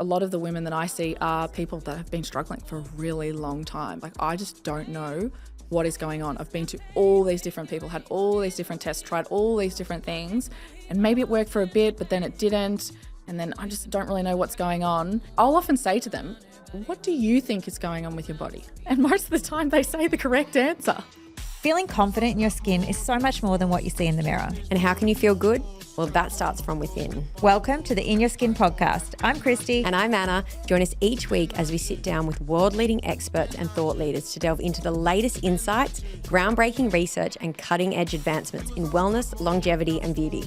A lot of the women that I see are people that have been struggling for a really long time. Like, I just don't know what is going on. I've been to all these different people, had all these different tests, tried all these different things, and maybe it worked for a bit, but then it didn't. And then I just don't really know what's going on. I'll often say to them, what do you think is going on with your body? And most of the time they say the correct answer. Feeling confident in your skin is so much more than what you see in the mirror. And how can you feel good? Well, that starts from within. Welcome to the In Your Skin podcast. I'm Christy. And I'm Anna. Join us each week as we sit down with world-leading experts and thought leaders to delve into the latest insights, groundbreaking research, and cutting-edge advancements in wellness, longevity, and beauty.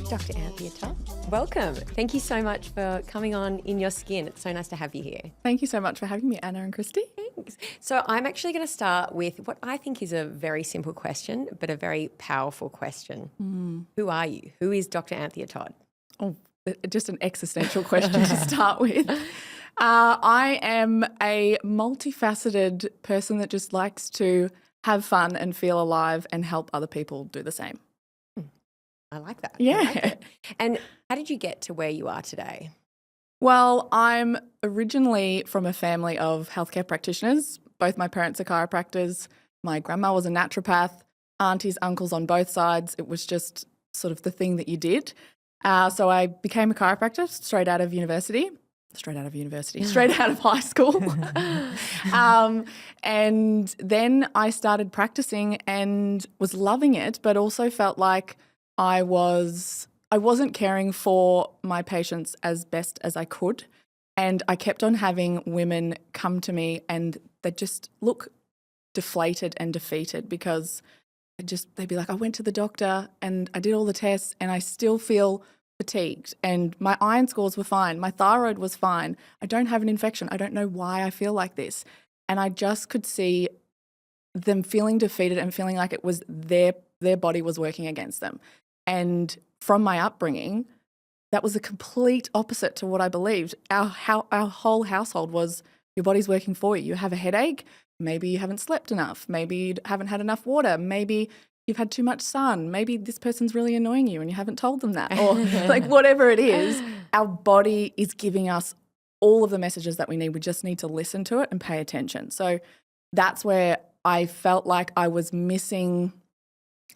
Dr Anthea Todd, welcome. Thank you so much for coming on In Your Skin. It's so nice to have you here. Thank you so much for having me, Anna and Christy. Thanks. So I'm actually going to start with what I think is a very simple question, but a very powerful question. Who are you? Who is Dr Anthea Todd? Oh, just an existential question to start with. I am a multifaceted person that just likes to have fun and feel alive and help other people do the same. I like that. Yeah. I like it. And how did you get to where you are today? Well, I'm originally from a family of healthcare practitioners. Both my parents are chiropractors. My grandma was a naturopath, aunties, uncles on both sides. It was just sort of the thing that you did. So I became a chiropractor straight out of high school. And then I started practicing and was loving it, but also felt like I wasn't caring for my patients as best as I could. And I kept on having women come to me and they just look deflated and defeated because they'd be like, I went to the doctor and I did all the tests and I still feel fatigued and my iron scores were fine. My thyroid was fine. I don't have an infection. I don't know why I feel like this. And I just could see them feeling defeated and feeling like it was their body was working against them. And from my upbringing, that was a complete opposite to what I believed. Our whole household was your body's working for you. You have a headache, maybe you haven't slept enough, maybe you haven't had enough water, maybe you've had too much sun, maybe this person's really annoying you and you haven't told them that, or like whatever it is, our body is giving us all of the messages that we need. We just need to listen to it and pay attention. So that's where I felt like I was missing.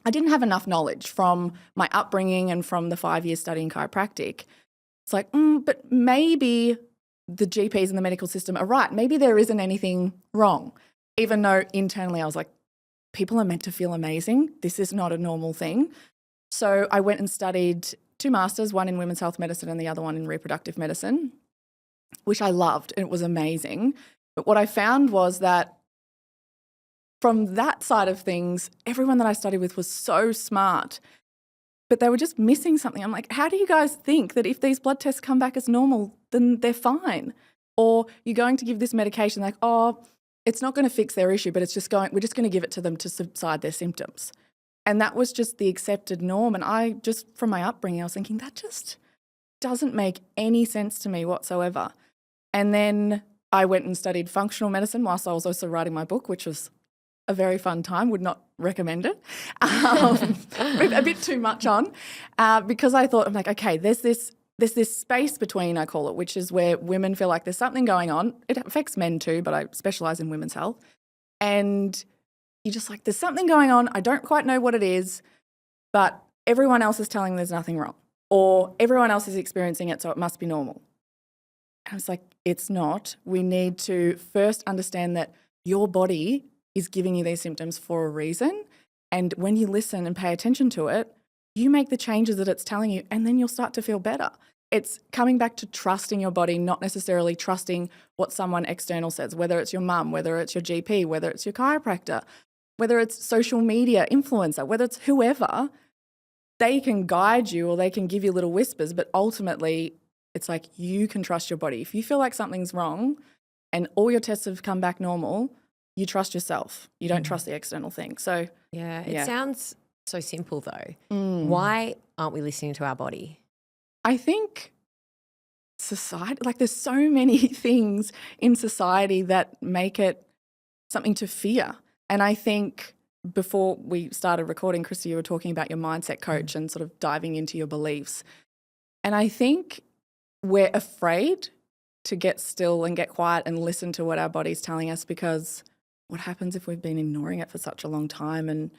I didn't have enough knowledge from my upbringing and from the 5 years studying chiropractic. It's like, but maybe the GPs and the medical system are right. Maybe there isn't anything wrong, even though internally I was like, people are meant to feel amazing. This is not a normal thing. So I went and studied 2 masters, one in women's health medicine and the other one in reproductive medicine, which I loved and it was amazing. But what I found was that from that side of things, everyone that I studied with was so smart, but they were just missing something. I'm like, how do you guys think that if these blood tests come back as normal, then they're fine? Or you're going to give this medication like, oh, it's not going to fix their issue, but we're just going to give it to them to subside their symptoms. And that was just the accepted norm. And I just, from my upbringing, I was thinking that just doesn't make any sense to me whatsoever. And then I went and studied functional medicine whilst I was also writing my book, which was a very fun time, would not recommend it. A bit too much on because I thought, I'm like, okay, there's this space between, I call it, which is where women feel like there's something going on. It affects men too, but I specialise in women's health. And you're just like, there's something going on. I don't quite know what it is, but everyone else is telling there's nothing wrong or everyone else is experiencing it, so it must be normal. And I was like, it's not. We need to first understand that your body is giving you these symptoms for a reason. And when you listen and pay attention to it, you make the changes that it's telling you and then you'll start to feel better. It's coming back to trusting your body, not necessarily trusting what someone external says, whether it's your mum, whether it's your GP, whether it's your chiropractor, whether it's social media influencer, whether it's whoever. They can guide you or they can give you little whispers, but ultimately it's like you can trust your body. If you feel like something's wrong and all your tests have come back normal, you trust yourself. You don't trust the external thing. So it sounds so simple though. Why aren't we listening to our body? I think society, like there's so many things in society that make it something to fear. And I think before we started recording, Christy, you were talking about your mindset coach and sort of diving into your beliefs. And I think we're afraid to get still and get quiet and listen to what our body's telling us, because what happens if we've been ignoring it for such a long time and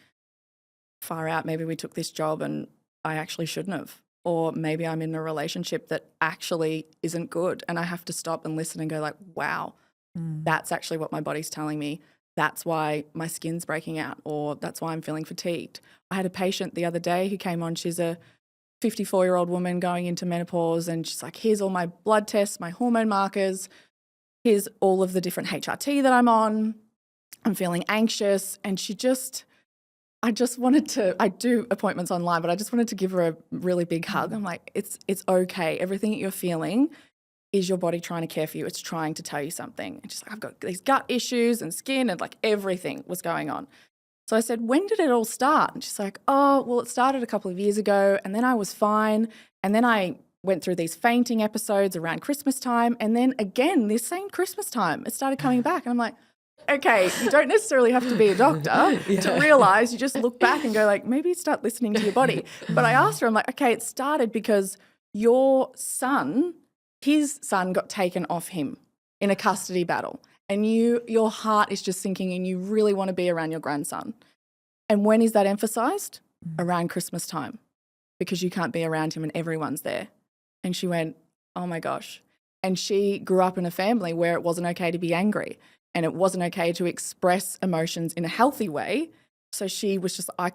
far out, maybe we took this job and I actually shouldn't have, or maybe I'm in a relationship that actually isn't good and I have to stop and listen and go like, wow, that's actually what my body's telling me. That's why my skin's breaking out, or that's why I'm feeling fatigued. I had a patient the other day who came on. She's a 54-year-old woman going into menopause, and she's like, here's all my blood tests, my hormone markers. Here's all of the different HRT that I'm on. I'm feeling anxious. And I do appointments online, but I just wanted to give her a really big hug. I'm like, it's okay. Everything that you're feeling is your body trying to care for you. It's trying to tell you something. And she's like, I've got these gut issues and skin, and like everything was going on. So I said, when did it all start? And she's like, oh, well, it started a couple of years ago, and then I was fine. And then I went through these fainting episodes around Christmas time. And then again, this same Christmas time, it started coming back. And I'm like, okay, you don't necessarily have to be a doctor to realize. You just look back and go like, maybe start listening to your body. But I asked her, I'm like, okay, it started because his son got taken off him in a custody battle. And your heart is just sinking and you really want to be around your grandson. And when is that emphasized? Around Christmas time, because you can't be around him and everyone's there. And she went, oh my gosh. And she grew up in a family where it wasn't okay to be angry and it wasn't okay to express emotions in a healthy way. So she was just, I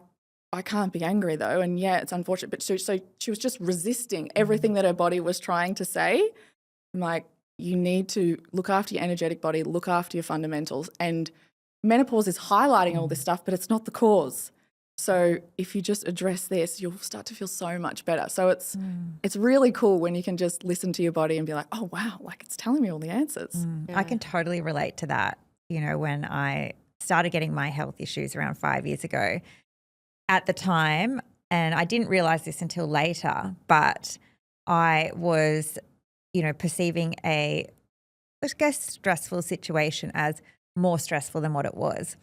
can't be angry though. And yeah, it's unfortunate. But so she was just resisting everything that her body was trying to say. I'm like, you need to look after your energetic body, look after your fundamentals. And menopause is highlighting all this stuff, but it's not the cause. So if you just address this, you'll start to feel so much better. So it's really cool when you can just listen to your body and be like, oh, wow, like it's telling me all the answers. I can totally relate to that. You know, when I started getting my health issues around 5 years ago, at the time, and I didn't realize this until later, but I was perceiving a, let's guess, stressful situation as more stressful than what it was.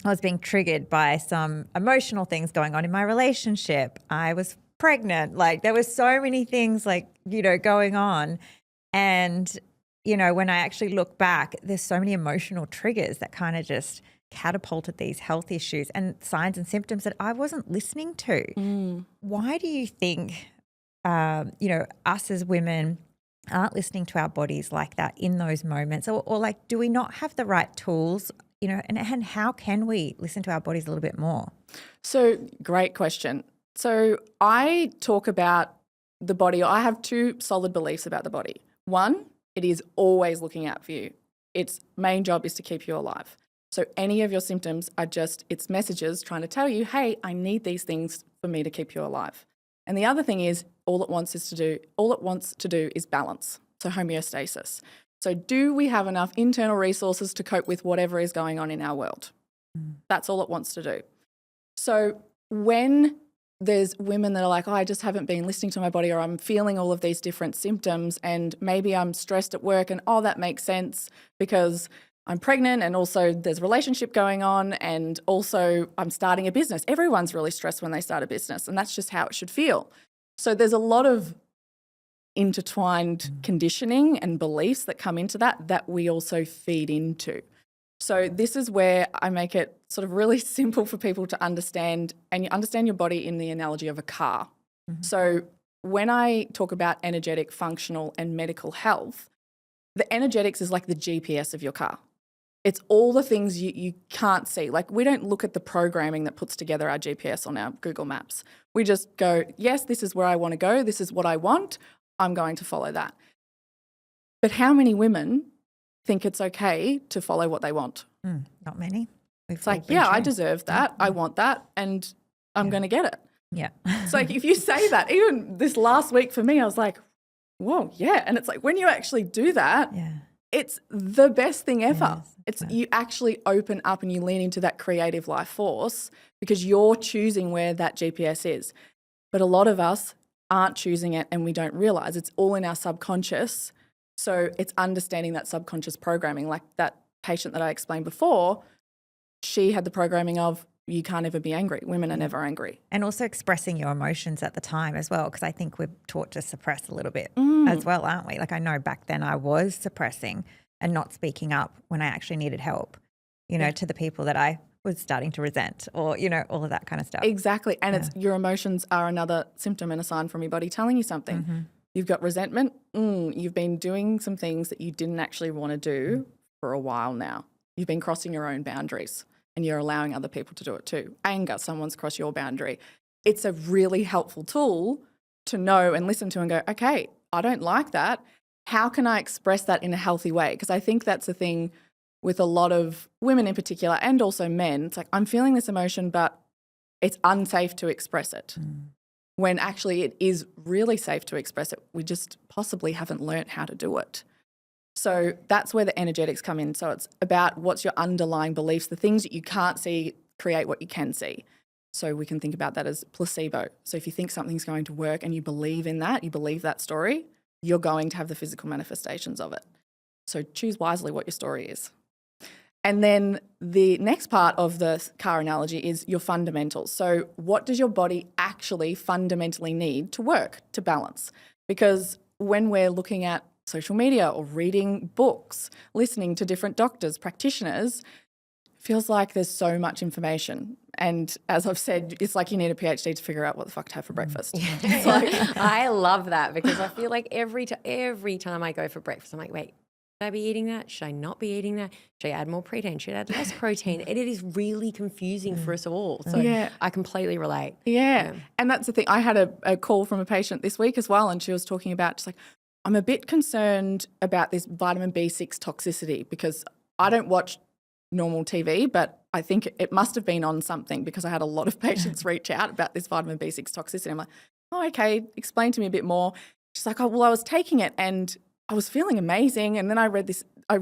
I was being triggered by some emotional things going on in my relationship. I was pregnant. Like there were so many things going on. And, when I actually look back, there's so many emotional triggers that kind of just catapulted these health issues and signs and symptoms that I wasn't listening to. Why do you think, us as women aren't listening to our bodies like that in those moments? Or like, do we not have the right tools, and how can we listen to our bodies a little bit more? So great question. So I talk about the body. I have two solid beliefs about the body. One, it is always looking out for you. Its main job is to keep you alive. So any of your symptoms are just its messages trying to tell you, hey, I need these things for me to keep you alive. And the other thing is all it wants to do is balance, so homeostasis. So do we have enough internal resources to cope with whatever is going on in our world? That's all it wants to do. So when there's women that are like, oh, I just haven't been listening to my body, or I'm feeling all of these different symptoms and maybe I'm stressed at work and, oh, that makes sense because I'm pregnant and also there's a relationship going on and also I'm starting a business. Everyone's really stressed when they start a business and that's just how it should feel. So there's a lot of intertwined conditioning and beliefs that come into that we also feed into. So this is where I make it sort of really simple for people to understand, and you understand your body in the analogy of a car. So when I talk about energetic, functional and medical health, the energetics is like the GPS of your car. It's all the things you can't see. Like we don't look at the programming that puts together our GPS on our Google Maps. We just go, yes, this is where I want to go. This is what I want. I'm going to follow that. But how many women think it's okay to follow what they want? Not many. It's like, yeah, I deserve that. I want that. And I'm going to get it. Yeah. It's like if you say that, even this last week for me, I was like, whoa, yeah. And it's like when you actually do that, it's the best thing ever. You actually open up and you lean into that creative life force because you're choosing where that GPS is. But a lot of us aren't choosing it and we don't realize it's all in our subconscious. So it's understanding that subconscious programming. Like that patient that I explained before, she had the programming of you can't ever be angry. Women are never angry. And also expressing your emotions at the time as well, because I think we're taught to suppress a little bit as well, aren't we? Like I know back then I was suppressing and not speaking up when I actually needed help, you know, to the people that I was starting to resent or, you know, all of that kind of stuff. Exactly. And it's your emotions are another symptom and a sign from your body telling you something. You've got resentment. You've been doing some things that you didn't actually want to do for a while now. You've been crossing your own boundaries and you're allowing other people to do it too. Anger, someone's crossed your boundary. It's a really helpful tool to know and listen to and go, okay, I don't like that. How can I express that in a healthy way? Because I think that's the thing with a lot of women in particular and also men. It's like, I'm feeling this emotion, but it's unsafe to express it. When actually it is really safe to express it. We just possibly haven't learnt how to do it. So that's where the energetics come in. So it's about what's your underlying beliefs. The things that you can't see create what you can see. So we can think about that as placebo. So if you think something's going to work and you believe in that, you believe that story, you're going to have the physical manifestations of it. So choose wisely what your story is. And then the next part of the car analogy is your fundamentals. So what does your body actually fundamentally need to work, to balance? Because when we're looking at social media or reading books, listening to different doctors, practitioners, it feels like there's so much information. And as I've said, it's like you need a PhD to figure out what the fuck to have for breakfast. It's like, I love that because I feel like every time I go for breakfast, I'm like, wait, should I be eating that? Should I not be eating that? Should I add more protein? Should I add less protein? And it is really confusing for us all. So I completely relate. Yeah. And that's the thing. I had a call from a patient this week as well, and she was talking about just like, I'm a bit concerned about this vitamin B6 toxicity because I don't watch normal TV, but I think it must have been on something because I had a lot of patients reach out about this vitamin B6 toxicity. I'm like, oh, okay, explain to me a bit more. She's like, oh, well, I was taking it and I was feeling amazing. And then I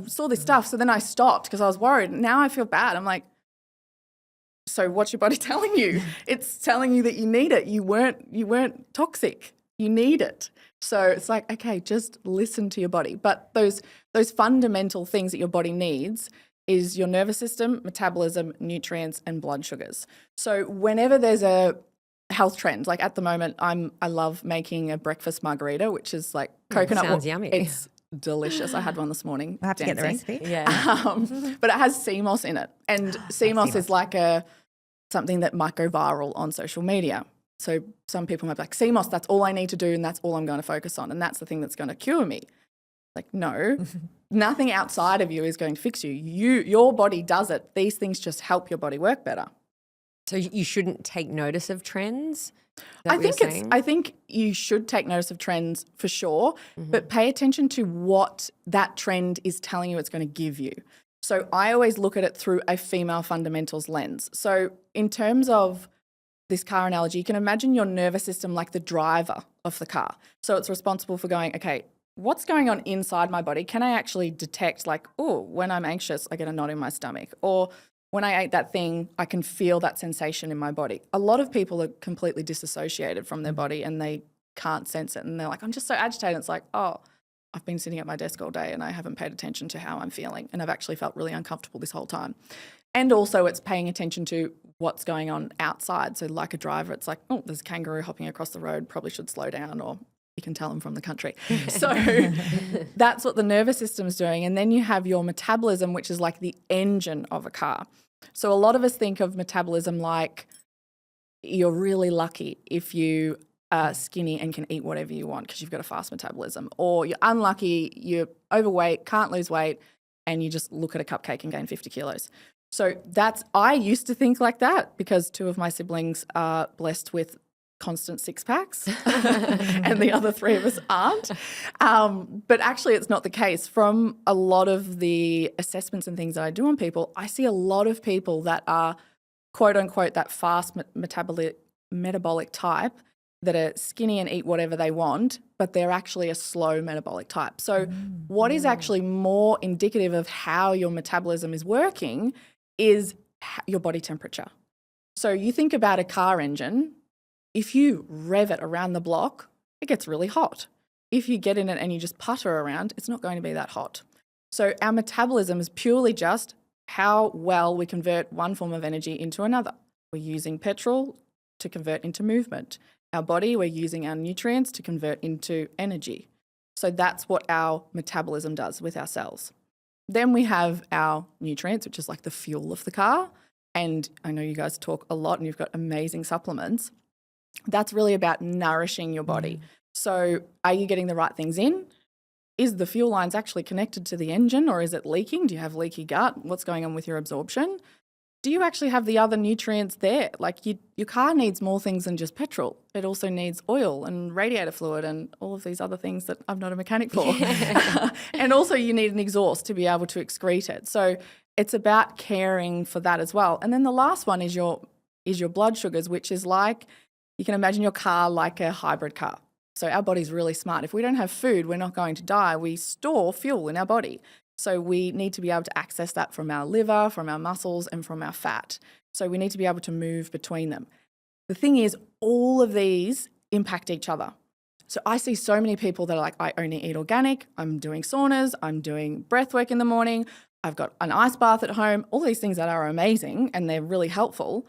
saw this stuff. So then I stopped because I was worried. Now I feel bad. I'm like, so what's your body telling you? It's telling you that you need it. You weren't toxic. You need it. So it's like, okay, just listen to your body. But those fundamental things that your body needs is your nervous system, metabolism, nutrients, and blood sugars. So whenever there's a health trend, like at the moment, I love making a breakfast margarita, which is like coconut. Sounds yummy. It's delicious. I had one this morning. I have to get the recipe. Yeah. But it has sea moss in it. And sea moss is like something that might go viral on social media. So some people might be like, sea moss, that's all I need to do and that's all I'm going to focus on. And that's the thing that's going to cure me. Like, no, nothing outside of you is going to fix you. Your body does it. These things just help your body work better. So you shouldn't take notice of trends? I think you should take notice of trends for sure, but pay attention to what that trend is telling you it's going to give you. So I always look at it through a female fundamentals lens. So in terms of this car analogy, you can imagine your nervous system like the driver of the car. So it's responsible for going, okay, what's going on inside my body? Can I actually detect like, oh, when I'm anxious, I get a knot in my stomach, or when I ate that thing, I can feel that sensation in my body. A lot of people are completely disassociated from their body and they can't sense it. And they're like, I'm just so agitated. It's like, oh, I've been sitting at my desk all day and I haven't paid attention to how I'm feeling. And I've actually felt really uncomfortable this whole time. And also it's paying attention to what's going on outside. So like a driver, it's like, oh, there's a kangaroo hopping across the road, probably should slow down, or you can tell them from the country. So that's what the nervous system is doing. And then you have your metabolism, which is like the engine of a car. So a lot of us think of metabolism like you're really lucky if you are skinny and can eat whatever you want because you've got a fast metabolism, or you're unlucky, you're overweight, can't lose weight, and you just look at a cupcake and gain 50 kilos. So I used to think like that because 2 of my siblings are blessed with constant six packs and the other 3 of us aren't. But actually it's not the case. From a lot of the assessments and things that I do on people, I see a lot of people that are quote unquote that fast metabolic type that are skinny and eat whatever they want, but they're actually a slow metabolic type. So what is actually more indicative of how your metabolism is working is your body temperature. So you think about a car engine. If you rev it around the block, it gets really hot. If you get in it and you just putter around, it's not going to be that hot. So our metabolism is purely just how well we convert one form of energy into another. We're using petrol to convert into movement. Our body, we're using our nutrients to convert into energy. So that's what our metabolism does with our cells. Then we have our nutrients, which is like the fuel of the car. And I know you guys talk a lot and you've got amazing supplements. That's really about nourishing your body. So are you getting the right things in? Is the fuel lines actually connected to the engine, or is it leaking? Do you have leaky gut? What's going on with your absorption? Do you actually have the other nutrients there? Like your car needs more things than just petrol. It also needs oil and radiator fluid and all of these other things that I'm not a mechanic for. And also you need an exhaust to be able to excrete it. So it's about caring for that as well. And then the last one is your blood sugars, which is like, you can imagine your car like a hybrid car. So our body's really smart. If we don't have food, we're not going to die. We store fuel in our body. So we need to be able to access that from our liver, from our muscles, and from our fat. So we need to be able to move between them. The thing is, all of these impact each other. So I see so many people that are like, I only eat organic, I'm doing saunas, I'm doing breath work in the morning, I've got an ice bath at home, all these things that are amazing and they're really helpful,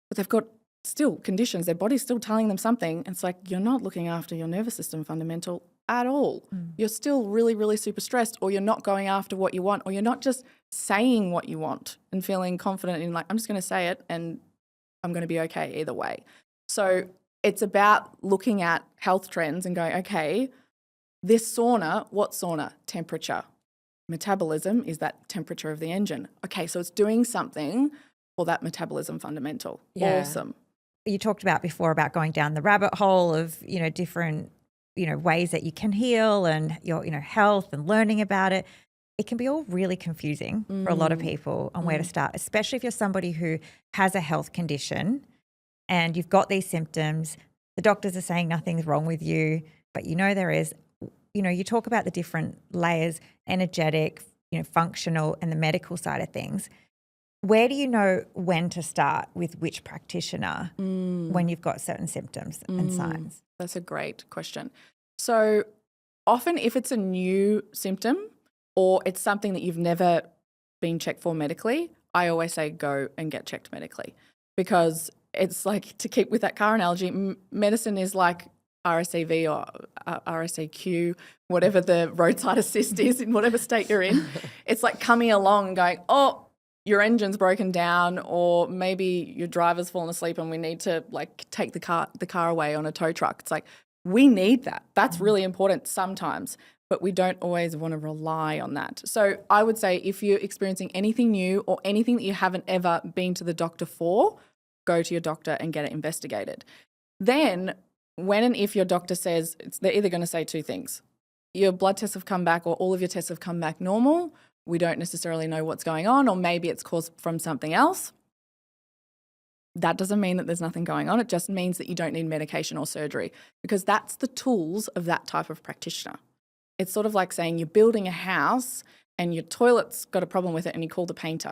but they've got still conditions, their body's still telling them something. And it's like, you're not looking after your nervous system fundamental at all. You're still really, really super stressed, or you're not going after what you want, or you're not just saying what you want and feeling confident in like, I'm just going to say it and I'm going to be okay either way. So it's about looking at health trends and going, okay, this sauna, what sauna? Temperature. Metabolism is that temperature of the engine. Okay, so it's doing something for that metabolism fundamental. Yeah. Awesome. You talked about before about going down the rabbit hole of, different, ways that you can heal and your, health and learning about it. It can be all really confusing for a lot of people on where to start, especially if you're somebody who has a health condition and you've got these symptoms. The doctors are saying nothing's wrong with you, but there is. You talk about the different layers, energetic, functional, and the medical side of things. Where do you know when to start with which practitioner when you've got certain symptoms and signs? That's a great question. So often if it's a new symptom or it's something that you've never been checked for medically, I always say go and get checked medically, because it's like, to keep with that car analogy, medicine is like RSAV or RSAQ, whatever the roadside assist is in whatever state you're in. It's like coming along and going, oh, your engine's broken down, or maybe your driver's fallen asleep and we need to like take the car away on a tow truck. It's like, we need that. That's really important sometimes, but we don't always want to rely on that. So I would say if you're experiencing anything new or anything that you haven't ever been to the doctor for, go to your doctor and get it investigated. Then when and if your doctor says, they're either going to say two things. Your blood tests have come back, or all of your tests have come back normal. We don't necessarily know what's going on, or maybe it's caused from something else. That doesn't mean that there's nothing going on. It just means that you don't need medication or surgery, because that's the tools of that type of practitioner. It's sort of like saying you're building a house and your toilet's got a problem with it and you call the painter.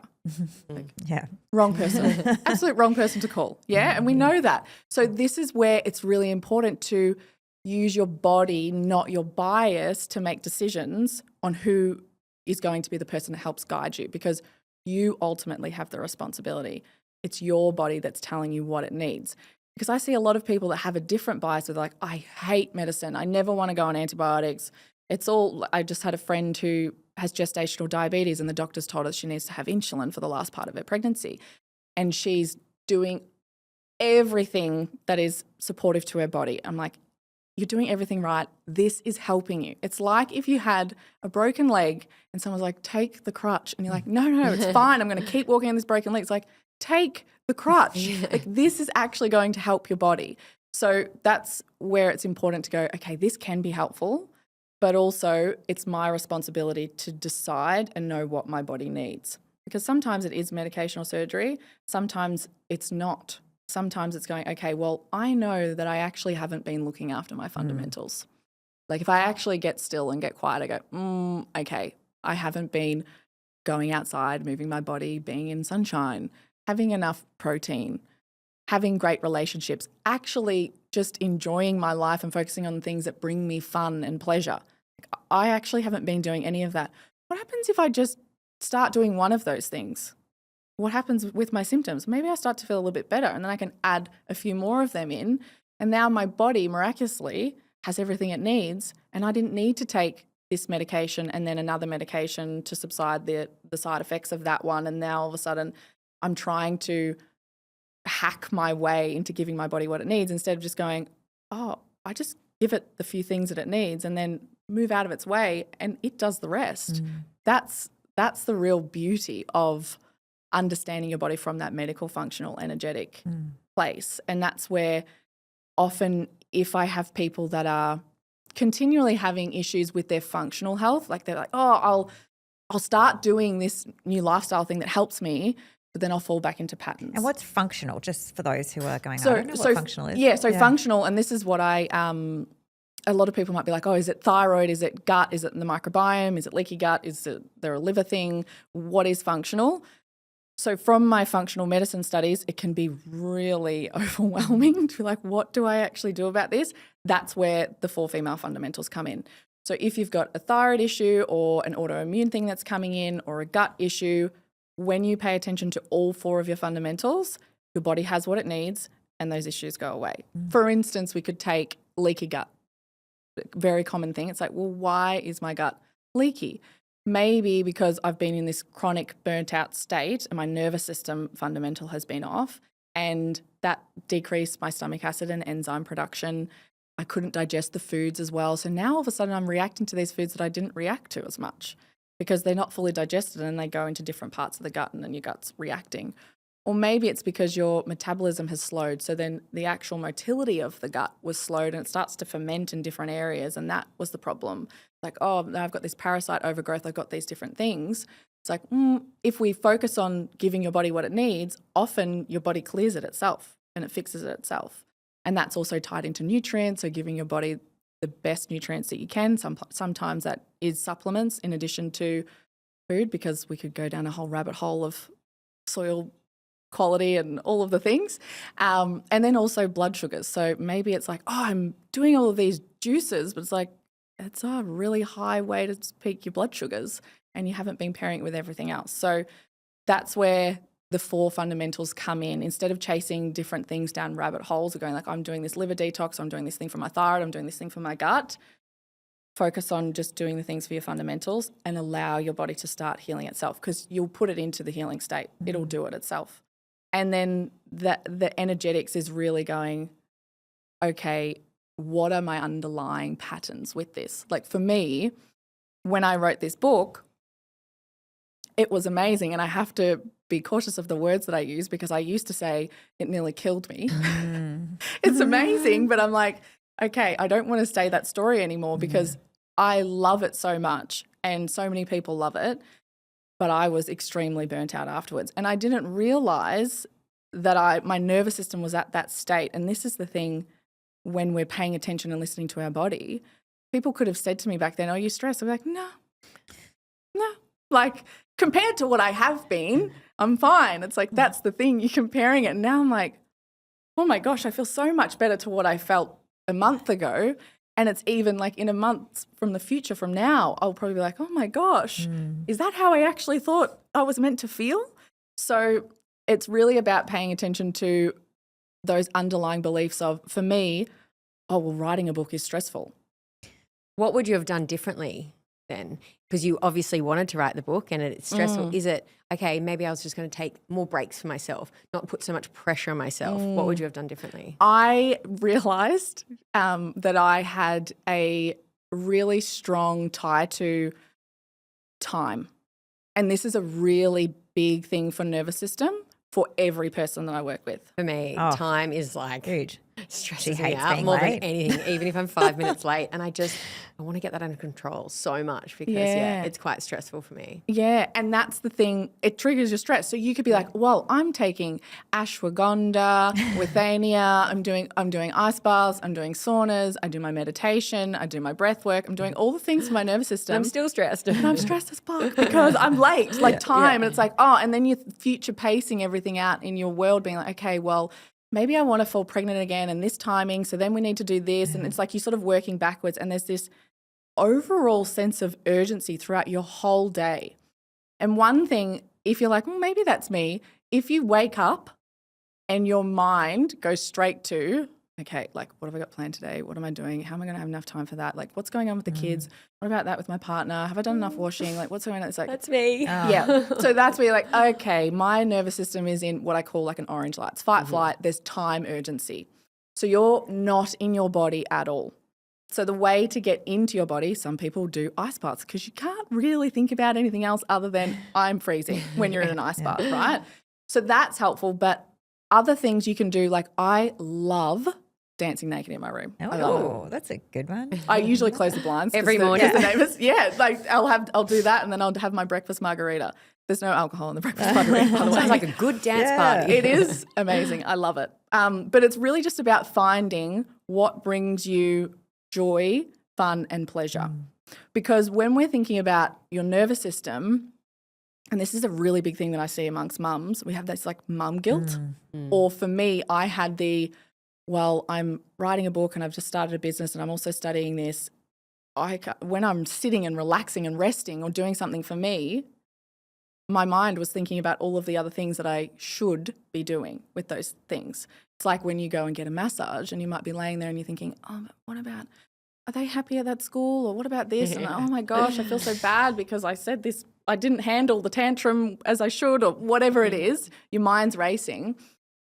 Wrong person. Absolute wrong person to call. Yeah, and we know that. So this is where it's really important to use your body, not your bias, to make decisions on who is going to be the person that helps guide you, because you ultimately have the responsibility. It's your body that's telling you what it needs. Because I see a lot of people that have a different bias. They're like, I hate medicine. I never want to go on antibiotics. I just had a friend who has gestational diabetes and the doctors told her she needs to have insulin for the last part of her pregnancy. And she's doing everything that is supportive to her body. I'm like, you're doing everything right. This is helping you. It's like if you had a broken leg and someone's like, take the crutch. And you're like, no, it's fine. I'm going to keep walking on this broken leg. It's like, take the crutch. Like, this is actually going to help your body. So that's where it's important to go, okay, this can be helpful, but also it's my responsibility to decide and know what my body needs. Because sometimes it is medication or surgery. Sometimes it's not. Sometimes it's going, okay, well, I know that I actually haven't been looking after my fundamentals. Like if I actually get still and get quiet, I go, okay, I haven't been going outside, moving my body, being in sunshine, having enough protein, having great relationships, actually just enjoying my life and focusing on things that bring me fun and pleasure. I actually haven't been doing any of that. What happens if I just start doing one of those things? what happens with my symptoms? Maybe I start to feel a little bit better, and then I can add a few more of them in. And now my body miraculously has everything it needs, and I didn't need to take this medication and then another medication to subside the side effects of that one. And now all of a sudden I'm trying to hack my way into giving my body what it needs instead of just going, oh, I just give it the few things that it needs and then move out of its way and it does the rest. That's the real beauty of understanding your body from that medical, functional, energetic place. And that's where often if I have people that are continually having issues with their functional health, like they're like, oh, I'll start doing this new lifestyle thing that helps me, but then I'll fall back into patterns. And what's functional, just for those who are going, I don't know what functional is. Yeah, functional, and this is what a lot of people might be like, oh, is it thyroid? Is it gut? Is it the microbiome? Is it leaky gut? Is there a liver thing? What is functional? So from my functional medicine studies, it can be really overwhelming to be like, what do I actually do about this? That's where the 4 female fundamentals come in. So if you've got a thyroid issue or an autoimmune thing that's coming in or a gut issue, when you pay attention to all 4 of your fundamentals, your body has what it needs and those issues go away. For instance, we could take leaky gut, very common thing. It's like, well, why is my gut leaky? Maybe because I've been in this chronic burnt out state and my nervous system fundamental has been off, and that decreased my stomach acid and enzyme production. I couldn't digest the foods as well. So now all of a sudden I'm reacting to these foods that I didn't react to as much because they're not fully digested and they go into different parts of the gut and then your gut's reacting. Or maybe it's because your metabolism has slowed. So then the actual motility of the gut was slowed and it starts to ferment in different areas. And that was the problem. Like, oh, now I've got this parasite overgrowth. I've got these different things. It's like, if we focus on giving your body what it needs, often your body clears it itself and it fixes it itself. And that's also tied into nutrients. So giving your body the best nutrients that you can. Sometimes that is supplements in addition to food, because we could go down a whole rabbit hole of soil quality and all of the things. And then also blood sugars. So maybe it's like, oh, I'm doing all of these juices, but it's like, it's a really high way to peak your blood sugars and you haven't been pairing it with everything else. So that's where the 4 fundamentals come in. Instead of chasing different things down rabbit holes or going like, I'm doing this liver detox, I'm doing this thing for my thyroid, I'm doing this thing for my gut, focus on just doing the things for your fundamentals and allow your body to start healing itself, because you'll put it into the healing state. It'll do it itself. And then the energetics is really going, okay, what are my underlying patterns with this? Like for me, when I wrote this book, it was amazing. And I have to be cautious of the words that I use because I used to say it nearly killed me. It's amazing. But I'm like, okay, I don't want to say that story anymore because I love it so much and so many people love it. But I was extremely burnt out afterwards. And I didn't realize that my nervous system was at that state. And this is the thing, when we're paying attention and listening to our body, people could have said to me back then, are you stressed? I'm like, no. Like compared to what I have been, I'm fine. It's like, that's the thing, you're comparing it. And now I'm like, oh my gosh, I feel so much better to what I felt a month ago. And it's even like in a month from the future from now, I'll probably be like, oh my gosh, is that how I actually thought I was meant to feel? So it's really about paying attention to those underlying beliefs of, for me, oh, well, writing a book is stressful. What would you have done differently then? Because you obviously wanted to write the book and it's stressful. Is it, okay, maybe I was just going to take more breaks for myself, not put so much pressure on myself. What would you have done differently? I realised that I had a really strong tie to time. And this is a really big thing for nervous system for every person that I work with. For me, time is like huge. Stresses me out more than anything, even if I'm 5 minutes late. And I want to get that under control so much because, it's quite stressful for me. Yeah, and that's the thing. It triggers your stress. So you could be like, well, I'm taking ashwagandha, withania, I'm doing ice baths, I'm doing saunas, I do my meditation, I do my breath work, I'm doing all the things for my nervous system. I'm still stressed. And I'm stressed as fuck because I'm late, time. And it's like, and then you're future pacing everything out in your world being like, okay, well, maybe I want to fall pregnant again and this timing, so then we need to do this. And it's like you're sort of working backwards and there's this overall sense of urgency throughout your whole day. And one thing if you're like, well, maybe that's me, if you wake up and your mind goes straight to, okay, like, what have I got planned today? What am I doing? How am I going to have enough time for that? Like, what's going on with the kids? What about that with my partner? Have I done enough washing? Like, what's going on? It's like, That's me. yeah. So that's where you're like, okay, my nervous system is in what I call like an orange light. It's fight, flight. There's time urgency. So you're not in your body at all. So the way to get into your body, some people do ice baths because you can't really think about anything else other than I'm freezing when you're in an ice bath, right? So that's helpful. But other things you can do, like I love dancing naked in my room. Oh, that's a good one. I usually close the blinds Every morning. because the neighbors, like I'll do that and then I'll have my breakfast margarita. There's no alcohol in the breakfast margarita, by the way. Sounds like a good dance party. It is amazing. I love it. But it's really just about finding what brings you joy, fun, and pleasure. Because when we're thinking about your nervous system, and this is a really big thing that I see amongst mums, we have this like mum guilt. Or for me, I had well, I'm writing a book and I've just started a business and I'm also studying this. When I'm sitting and relaxing and resting or doing something for me, my mind was thinking about all of the other things that I should be doing with those things. It's like when you go and get a massage and you might be laying there and you're thinking, oh, but what about, are they happy at that school? Or what about this? And oh my gosh, I feel so bad because I said this, I didn't handle the tantrum as I should, or whatever it is, your mind's racing.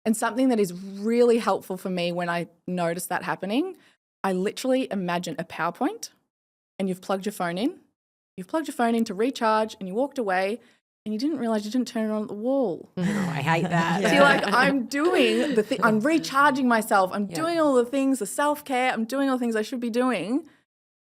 And something that is really helpful for me when I notice that happening, I literally imagine a PowerPoint and you've plugged your phone in. You've plugged your phone in to recharge and you walked away and you didn't realize you didn't turn it on at the wall. Oh, I hate that. So you're like, I'm doing the thing, I'm recharging myself, I'm doing all the things, the self-care, I'm doing all the things I should be doing,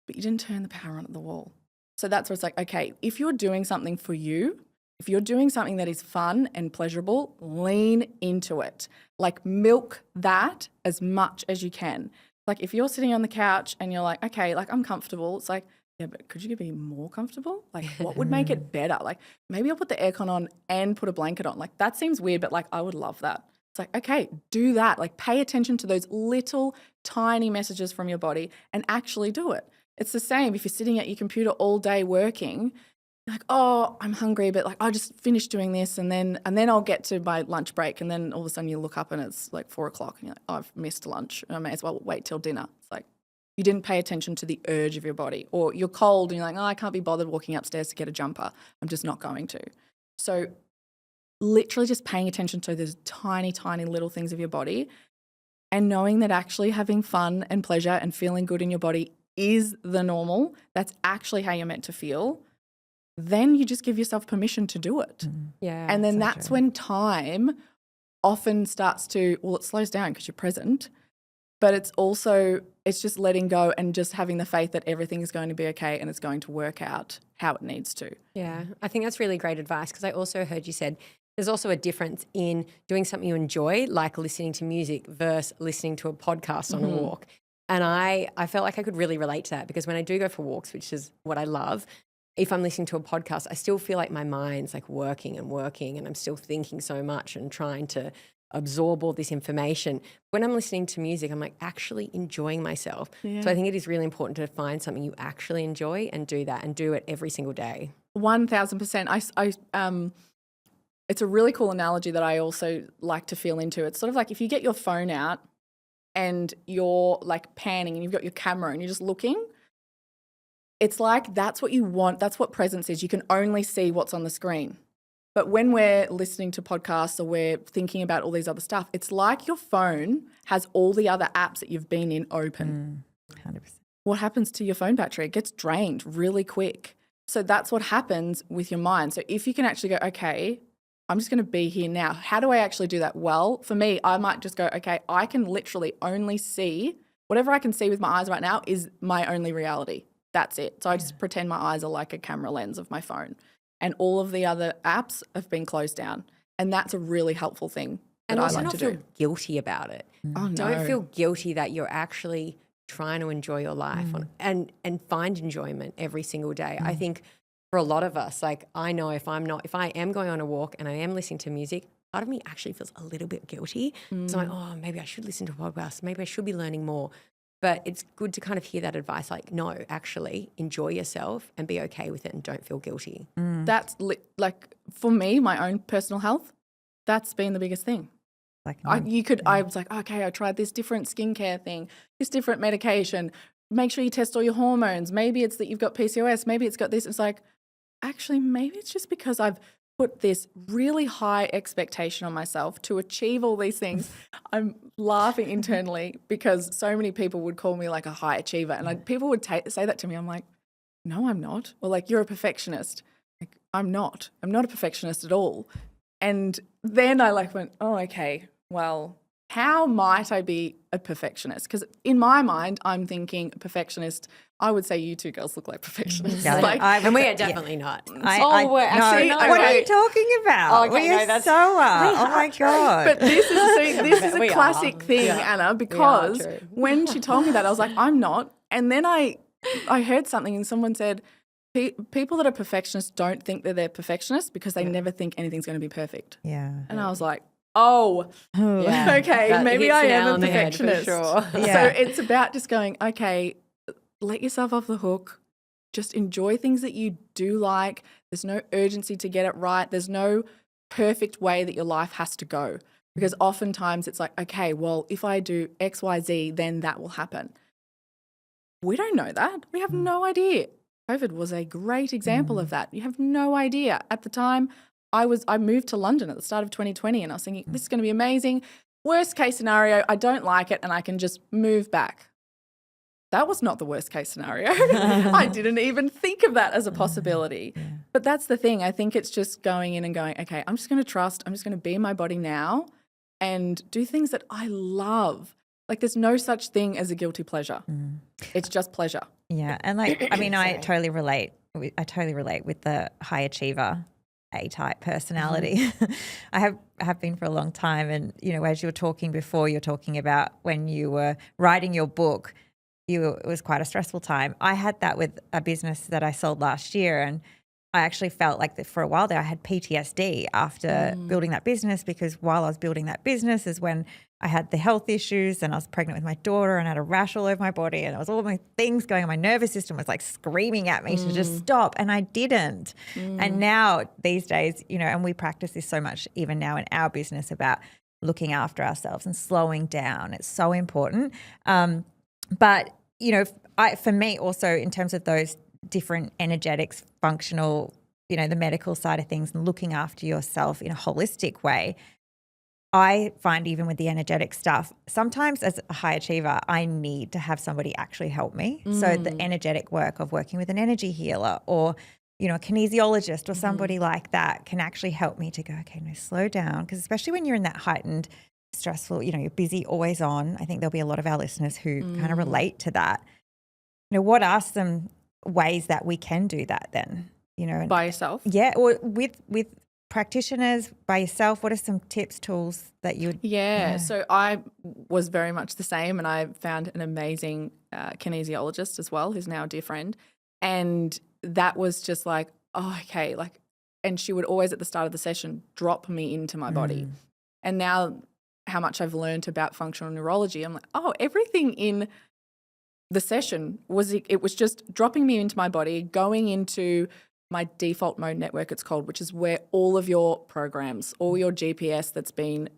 but you didn't turn the power on at the wall. So that's where it's like, okay, if you're doing something for you, if you're doing something that is fun and pleasurable, lean into it. Like milk that as much as you can. Like if you're sitting on the couch and you're like, okay, like I'm comfortable, it's like, yeah, but could you be more comfortable? Like what would make it better? Like maybe I'll put the aircon on and put a blanket on. Like that seems weird, but like I would love that. It's like, okay, do that. Like pay attention to those little tiny messages from your body and actually do it. It's the same if you're sitting at your computer all day working, you're like, oh, I'm hungry, but like I just finished doing this and then I'll get to my lunch break and then all of a sudden you look up and it's like 4:00 and you're like, oh, I've missed lunch and I may as well wait till dinner. It's like you didn't pay attention to the urge of your body, or you're cold and you're like, oh, I can't be bothered walking upstairs to get a jumper. I'm just not going to. So literally just paying attention to those tiny, tiny little things of your body and knowing that actually having fun and pleasure and feeling good in your body is the normal. That's actually how you're meant to feel. Then you just give yourself permission to do it. Yeah. And then that's when time often starts to, well, it slows down because you're present, but it's also, it's just letting go and just having the faith that everything is going to be okay and it's going to work out how it needs to. Yeah, I think that's really great advice because I also heard you said there's also a difference in doing something you enjoy, like listening to music versus listening to a podcast on a walk. And I felt like I could really relate to that because when I do go for walks, which is what I love, if I'm listening to a podcast, I still feel like my mind's like working and I'm still thinking so much and trying to absorb all this information. When I'm listening to music, I'm like actually enjoying myself. Yeah. So I think it is really important to find something you actually enjoy and do that and do it every single day. 1000%. It's a really cool analogy that I also like to feel into. It's sort of like if you get your phone out and you're like panning and you've got your camera and you're just looking, it's like that's what you want. That's what presence is. You can only see what's on the screen. But when we're listening to podcasts or we're thinking about all these other stuff, it's like your phone has all the other apps that you've been in open. 100%. What happens to your phone battery? It gets drained really quick. So that's what happens with your mind. So if you can actually go, okay, I'm just going to be here now. How do I actually do that? Well, for me, I might just go, okay, I can literally only see, whatever I can see with my eyes right now is my only reality. That's it. So I just pretend my eyes are like a camera lens of my phone. And all of the other apps have been closed down. And that's a really helpful thing that and I also like not to feel do. guilty about it. Oh, no. Don't feel guilty that you're actually trying to enjoy your life and find enjoyment every single day. I think for a lot of us, like I know if I am going on a walk and I am listening to music, part of me actually feels a little bit guilty. So I'm like, oh, maybe I should listen to a podcast. Maybe I should be learning more. But it's good to kind of hear that advice, like, no, actually enjoy yourself and be okay with it and don't feel guilty. That's like for me, my own personal health, that's been the biggest thing. I was like, okay, I tried this different skincare thing, this different medication. Make sure you test all your hormones. Maybe it's that you've got PCOS. Maybe it's got this. It's like, actually, maybe it's just because I've put this really high expectation on myself to achieve all these things. I'm laughing internally because so many people would call me like a high achiever. And people would say that to me. I'm like, no, I'm not. Or like, you're a perfectionist. Like, I'm not. I'm not a perfectionist at all. And then I like went, oh, okay, well, how might I be a perfectionist? Because in my mind, I'm thinking perfectionist. I would say you two girls look like perfectionists. Yeah, And we are definitely not. What are you talking about? Okay, we are so are. Oh my God. But this is a classic thing, Yeah. Anna, because when she told me that, I was like, I'm not. And then I heard something and someone said, people that are perfectionists don't think that they're perfectionists because they never think anything's going to be perfect. Yeah. And I was like, oh, okay, That maybe hits I the nail am on a the head for perfectionist. sure. Yeah. So it's about just going, okay, let yourself off the hook. Just enjoy things that you do like. There's no urgency to get it right. There's no perfect way that your life has to go. Because oftentimes it's like, okay, well, if I do X, Y, Z, then that will happen. We don't know that. We have no idea. COVID was a great example of that. You have no idea. At the time, I moved to London at the start of 2020 and I was thinking, this is going to be amazing. Worst case scenario, I don't like it and I can just move back. That was not the worst case scenario. I didn't even think of that as a possibility. Yeah. But that's the thing. I think it's just going in and going, okay, I'm just going to trust. I'm just going to be in my body now and do things that I love. Like there's no such thing as a guilty pleasure. It's just pleasure. Yeah. And like, I mean, I totally relate. I totally relate with the high achiever A-type personality. I have been for a long time. And, you know, as you were talking before, you're talking about when you were writing your book, it was quite a stressful time. I had that with a business that I sold last year. And I actually felt like that for a while there, I had PTSD after building that business, because while I was building that business is when I had the health issues and I was pregnant with my daughter and I had a rash all over my body and it was all my things going on. My nervous system was like screaming at me to just stop, and I didn't. And now these days, you know, and we practice this so much even now in our business about looking after ourselves and slowing down. It's so important. But, you know, for me also in terms of those different energetics, functional, you know, the medical side of things and looking after yourself in a holistic way, I find even with the energetic stuff, sometimes as a high achiever, I need to have somebody actually help me. So the energetic work of working with an energy healer or, you know, a kinesiologist or somebody like that can actually help me to go, okay, no, slow down. Because especially when you're in that heightened, stressful, you know, you're busy, always on. I think there'll be a lot of our listeners who kind of relate to that. You know, what are some ways that we can do that then? You know, By yourself? Yeah, or with practitioners, by yourself. What are some tips, tools that you would? Yeah, so I was very much the same, and I found an amazing kinesiologist as well, who's now a dear friend. And that was just like, oh, okay, like, and she would always at the start of the session drop me into my body. And now how much I've learned about functional neurology, I'm like, oh, everything in the session was just dropping me into my body, going into my default mode network, it's called, which is where all of your programs, all your GPS that's been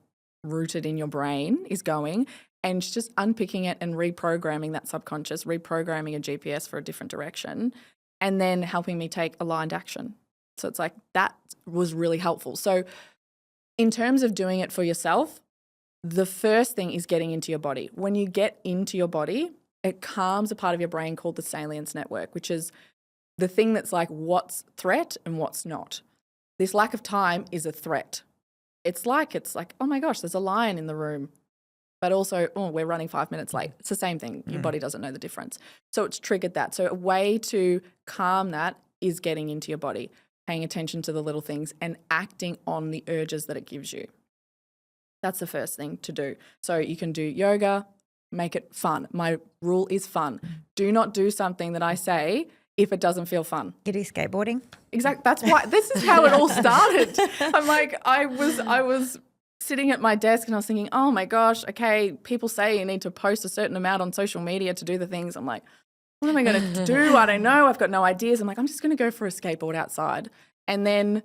rooted in your brain is going, and just unpicking it and reprogramming that subconscious, reprogramming a GPS for a different direction, and then helping me take aligned action. So it's like that was really helpful. So in terms of doing it for yourself, the first thing is getting into your body. When you get into your body, it calms a part of your brain called the salience network, which is the thing that's like what's threat and what's not. This lack of time is a threat. It's like, oh my gosh, there's a lion in the room. But also, oh, we're running 5 minutes late. It's the same thing. Your body doesn't know the difference. So it's triggered that. So a way to calm that is getting into your body, paying attention to the little things and acting on the urges that it gives you. That's the first thing to do. So you can do yoga, make it fun. My rule is fun. Do not do something that I say if it doesn't feel fun. You do skateboarding? Exactly. That's why this is how it all started. I'm like, I was sitting at my desk and I was thinking, oh my gosh, okay, people say you need to post a certain amount on social media to do the things. I'm like, what am I going to do? I don't know. I've got no ideas. I'm like, I'm just going to go for a skateboard outside. And then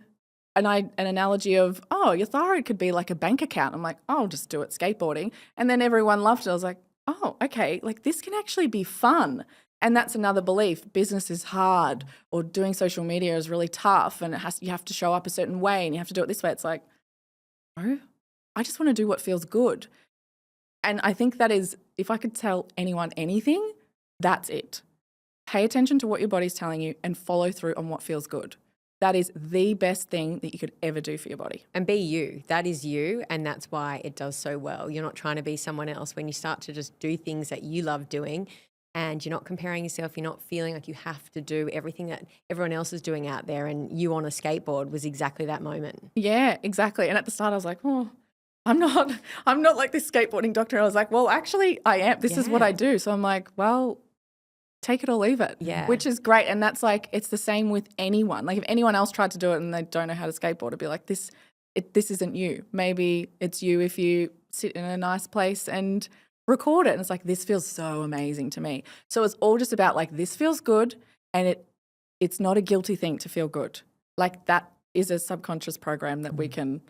an analogy of, oh, your thyroid could be like a bank account. I'm like, oh, I'll just do it skateboarding. And then everyone loved it. I was like, oh, okay, like this can actually be fun. And that's another belief. Business is hard, or doing social media is really tough, and you have to show up a certain way and you have to do it this way. It's like, no, I just want to do what feels good. And I think that is, if I could tell anyone anything, that's it. Pay attention to what your body's telling you and follow through on what feels good. That is the best thing that you could ever do for your body. And be you. That is you, and that's why it does so well. You're not trying to be someone else. When you start to just do things that you love doing, and you're not comparing yourself, you're not feeling like you have to do everything that everyone else is doing out there, and you on a skateboard was exactly that moment. Yeah, exactly. And at the start I was like, oh, I'm not like this skateboarding doctor. I was like, well, actually I am. This is what I do. So I'm like, well, take it or leave it, which is great. And that's like, it's the same with anyone. Like if anyone else tried to do it and they don't know how to skateboard, it'd be like, this isn't you. Maybe it's you if you sit in a nice place and record it. And it's like, this feels so amazing to me. So it's all just about like, this feels good, and it's not a guilty thing to feel good. Like that is a subconscious program that we can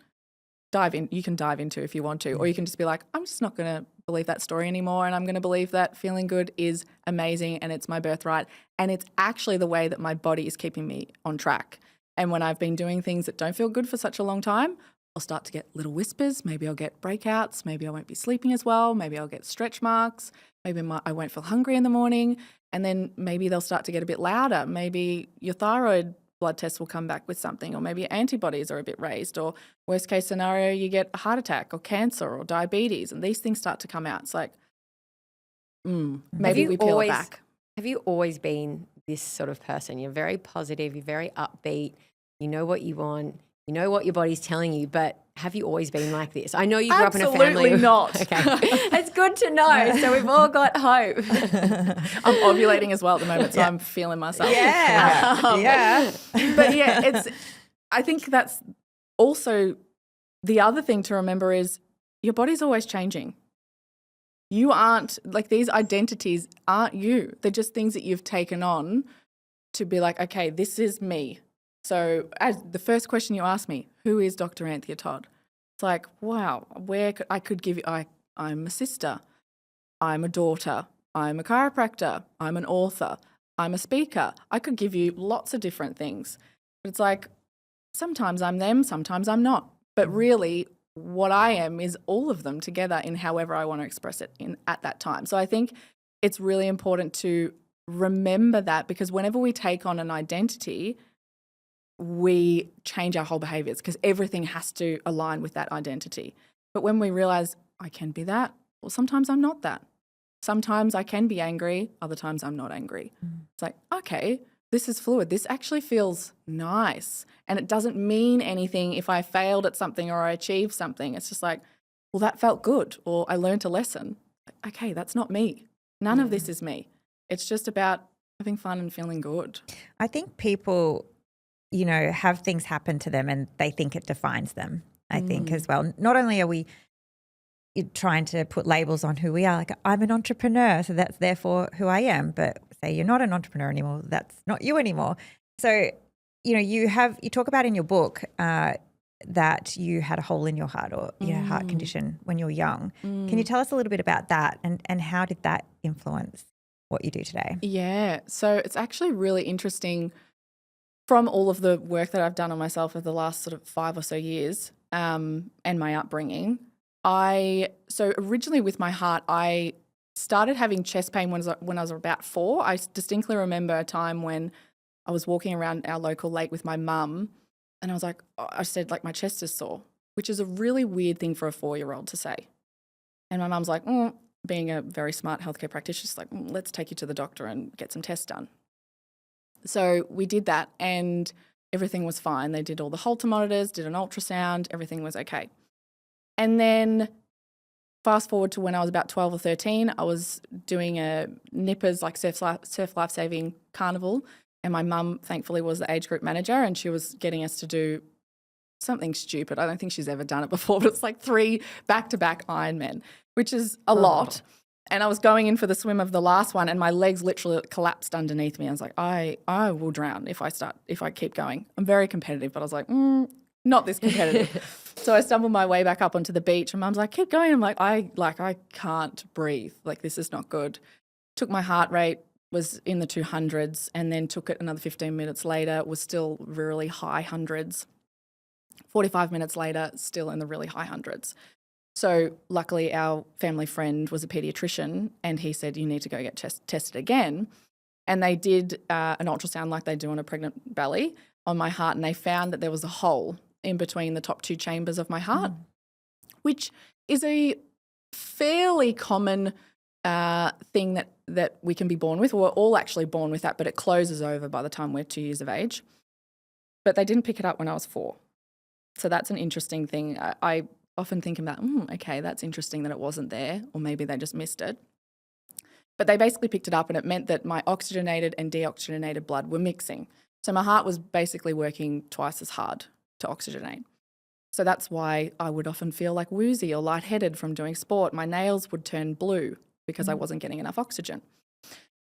dive in. You can dive into if you want to, or you can just be like, I'm just not going to believe that story anymore, and I'm going to believe that feeling good is amazing and it's my birthright, and it's actually the way that my body is keeping me on track. And when I've been doing things that don't feel good for such a long time, I'll start to get little whispers. Maybe I'll get breakouts. Maybe I won't be sleeping as well. Maybe I'll get stretch marks. Maybe I won't feel hungry in the morning. And then maybe they'll start to get a bit louder. Maybe your thyroid blood test will come back with something, or maybe your antibodies are a bit raised, or worst case scenario, you get a heart attack or cancer or diabetes, and these things start to come out. It's like, maybe we peel it back. Have you always been this sort of person? You're very positive, you're very upbeat, you know what you want, you know what your body's telling you, but have you always been like this? I know you grew up in a family. Absolutely not. Okay. It's good to know. So we've all got hope. I'm ovulating as well at the moment, so I'm feeling myself. Yeah. But yeah, I think that's also the other thing to remember is your body's always changing. You aren't, like, these identities aren't you. They're just things that you've taken on to be like, okay, this is me. So as the first question you asked me, who is Dr. Anthea Todd? It's like, wow, I could give you, I'm a sister, I'm a daughter, I'm a chiropractor, I'm an author, I'm a speaker. I could give you lots of different things. But it's like, sometimes I'm them, sometimes I'm not. But really, what I am is all of them together in however I want to express it at that time. So I think it's really important to remember that, because whenever we take on an identity, we change our whole behaviors, because everything has to align with that identity. But when we realize I can be that, well, sometimes I'm not that. Sometimes I can be angry, other times I'm not angry. It's like, okay, this is fluid. This actually feels nice. And it doesn't mean anything if I failed at something or I achieved something. It's just like, well, that felt good, or I learned a lesson. Okay, that's not me. None of this is me. It's just about having fun and feeling good. I think people, have things happen to them and they think it defines them, I think, as well. Not only are we trying to put labels on who we are, like, I'm an entrepreneur, so that's therefore who I am, but say you're not an entrepreneur anymore, that's not you anymore. So, you talk about in your book that you had a hole in your heart, or you had a heart condition when you were young. Can you tell us a little bit about that, and how did that influence what you do today? Yeah, so it's actually really interesting. From all of the work that I've done on myself over the last sort of 5 or so years, and my upbringing, so originally with my heart, I started having chest pain when I was about 4. I distinctly remember a time when I was walking around our local lake with my mum, and I said, my chest is sore, which is a really weird thing for a 4-year-old to say. And my mum's like, being a very smart healthcare practitioner, she's like, let's take you to the doctor and get some tests done. So we did that, and everything was fine. They did all the Holter monitors, did an ultrasound, everything was okay. And then fast forward to when I was about 12 or 13, I was doing a Nippers, like surf lifesaving carnival, and my mum thankfully was the age group manager, and she was getting us to do something stupid. I don't think she's ever done it before, but it's like 3 back-to-back Ironmen, which is a lot. And I was going in for the swim of the last one, and my legs literally collapsed underneath me. I was like, I will drown if I keep going. I'm very competitive, but I was like, not this competitive. So I stumbled my way back up onto the beach and Mum's like, keep going. I'm like, I can't breathe. Like, this is not good. Took my heart rate, was in the 200s, and then took it another 15 minutes later, was still really high hundreds. 45 minutes later, still in the really high hundreds. So luckily our family friend was a pediatrician and he said, you need to go get tested again. And they did an ultrasound like they do on a pregnant belly on my heart, and they found that there was a hole in between the top two chambers of my heart, which is a fairly common thing that we can be born with. We're all actually born with that, but it closes over by the time we're 2 years of age. But they didn't pick it up when I was 4. So that's an interesting thing. I often think about, okay, that's interesting that it wasn't there, or maybe they just missed it. But they basically picked it up, and it meant that my oxygenated and deoxygenated blood were mixing. So my heart was basically working twice as hard to oxygenate. So that's why I would often feel like woozy or lightheaded from doing sport. My nails would turn blue because I wasn't getting enough oxygen.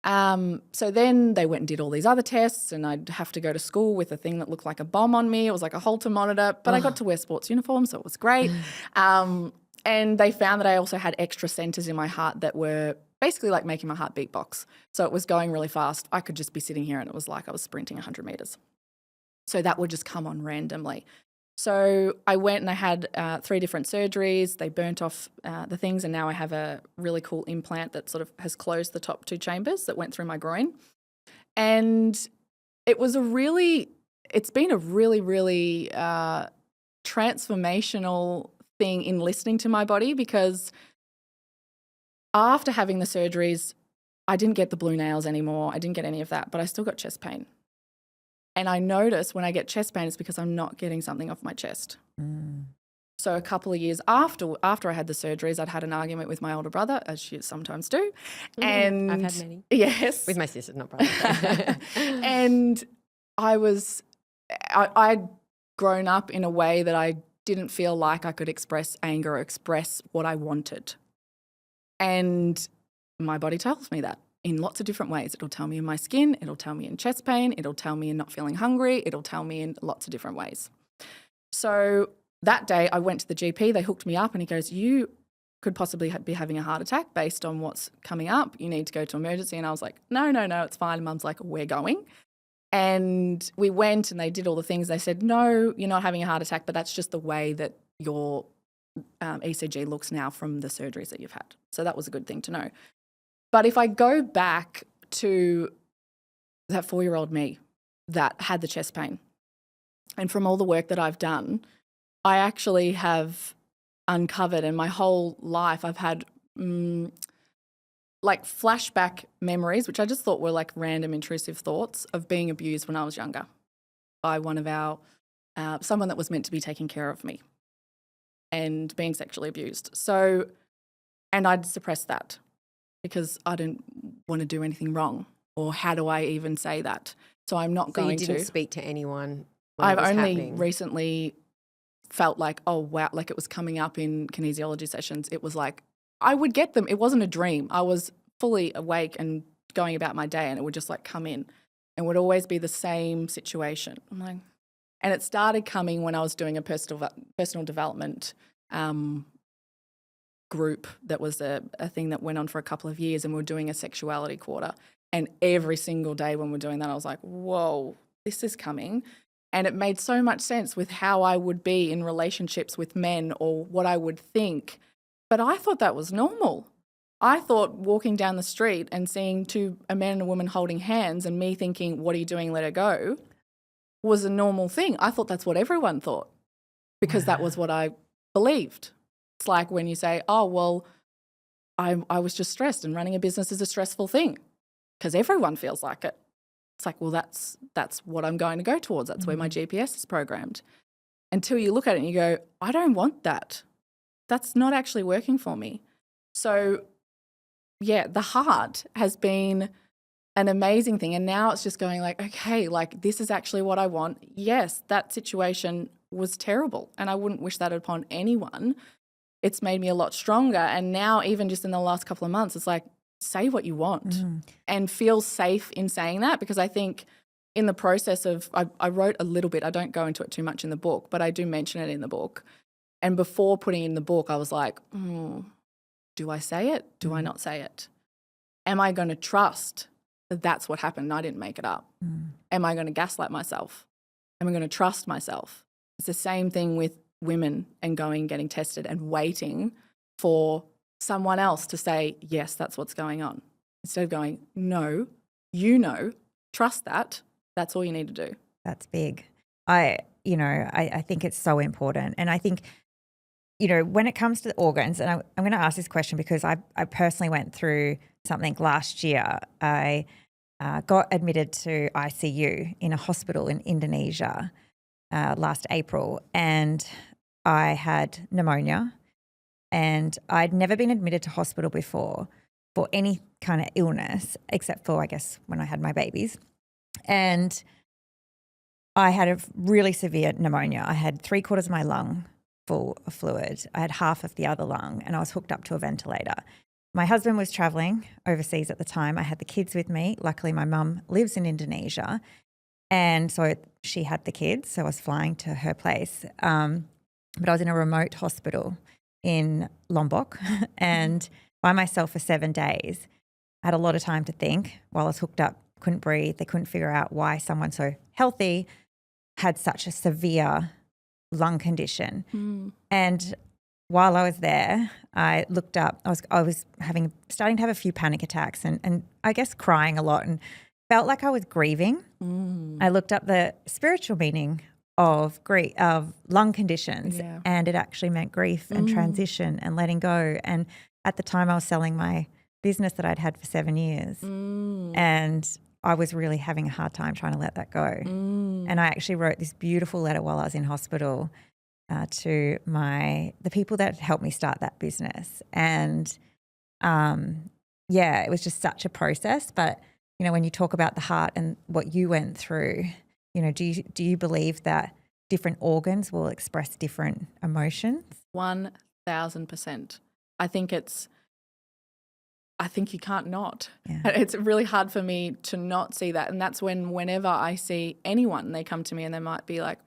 So then they went and did all these other tests, and I'd have to go to school with a thing that looked like a bomb on me. It was like a Holter monitor, but I got to wear sports uniforms, so it was great. And they found that I also had extra centers in my heart that were basically like making my heart beatbox. So it was going really fast. I could just be sitting here and it was like I was sprinting 100 meters. So that would just come on randomly. So I went and I had 3 different surgeries. They burnt off the things, and now I have a really cool implant that sort of has closed the top 2 chambers that went through my groin. And it's been a really, really transformational thing in listening to my body, because after having the surgeries, I didn't get the blue nails anymore. I didn't get any of that, but I still got chest pain. And I notice when I get chest pain, it's because I'm not getting something off my chest. So a couple of years after I had the surgeries, I'd had an argument with my older brother, as you sometimes do. And I've had many. Yes. With my sister, not brother. And I'd grown up in a way that I didn't feel like I could express anger or express what I wanted. And my body tells me that in lots of different ways. It'll tell me in my skin, it'll tell me in chest pain, it'll tell me in not feeling hungry, it'll tell me in lots of different ways. So that day I went to the GP, they hooked me up, and he goes, you could possibly be having a heart attack based on what's coming up. You need to go to emergency. And I was like, no, it's fine. And Mum's like, we're going. And we went and they did all the things. They said, no, you're not having a heart attack, but that's just the way that your ECG looks now from the surgeries that you've had. So that was a good thing to know. But if I go back to that 4-year-old me that had the chest pain, and from all the work that I've done, I actually have uncovered, and my whole life I've had like flashback memories, which I just thought were like random intrusive thoughts of being abused when I was younger by one of our, someone that was meant to be taking care of me, and being sexually abused. So, and I'd suppressed that because I didn't want to do anything wrong, or how do I even say that? So I'm not going to. So you didn't speak to anyone when I've it was only happening? recently felt like, oh, wow, like it was coming up in kinesiology sessions. It was like, I would get them. It wasn't a dream. I was fully awake and going about my day, and it would just like come in, and would always be the same situation. I'm like, and it started coming when I was doing a personal development group that was a thing that went on for a couple of years, and we were doing a sexuality quarter. And every single day when we're doing that, I was like, whoa, this is coming. And it made so much sense with how I would be in relationships with men, or what I would think. But I thought that was normal. I thought walking down the street and seeing a man and a woman holding hands, and me thinking, what are you doing, let her go, was a normal thing. I thought that's what everyone thought, because that was what I believed. It's like when you say, oh, well, I was just stressed, and running a business is a stressful thing, because everyone feels like it. It's like, well, that's what I'm going to go towards. That's where my GPS is programmed. Until you look at it and you go, I don't want that. That's not actually working for me. So, yeah, the heart has been an amazing thing. And now it's just going like, okay, like this is actually what I want. Yes, that situation was terrible, and I wouldn't wish that upon anyone. It's made me a lot stronger. And now, even just in the last couple of months, it's like, say what you want and feel safe in saying that, because I think in the process of, I wrote a little bit, I don't go into it too much in the book, but I do mention it in the book. And before putting it in the book, I was like, do I say it? Do I not say it? Am I going to trust that that's what happened and I didn't make it up? Am I going to gaslight myself? Am I going to trust myself? It's the same thing with women and going, getting tested and waiting for someone else to say, yes, that's what's going on. Instead of going, no, trust that. That's all you need to do. That's big. I think it's so important. And I think, when it comes to the organs, and I'm going to ask this question because I personally went through something last year. I got admitted to ICU in a hospital in Indonesia last April, and I had pneumonia, and I'd never been admitted to hospital before for any kind of illness except for, I guess, when I had my babies. And I had a really severe pneumonia. I had 3/4 of my lung full of fluid. I had half of the other lung, and I was hooked up to a ventilator. My husband was traveling overseas at the time. I had the kids with me. Luckily, my mum lives in Indonesia, and so she had the kids, so I was flying to her place. But I was in a remote hospital in Lombok and by myself for 7 days. I had a lot of time to think while I was hooked up, couldn't breathe. They couldn't figure out why someone so healthy had such a severe lung condition. And while I was there, I looked up, I was starting to have a few panic attacks and I guess crying a lot and felt like I was grieving. I looked up the spiritual meaning of lung conditions, and it actually meant grief and transition and letting go. And at the time I was selling my business that I'd had for 7 years, and I was really having a hard time trying to let that go. And I actually wrote this beautiful letter while I was in hospital to the people that helped me start that business. And it was just such a process. But when you talk about the heart and what you went through, do you believe that different organs will express different emotions? 1000%. I think you can't not. Yeah. It's really hard for me to not see that. And that's whenever I see anyone, they come to me and they might be like,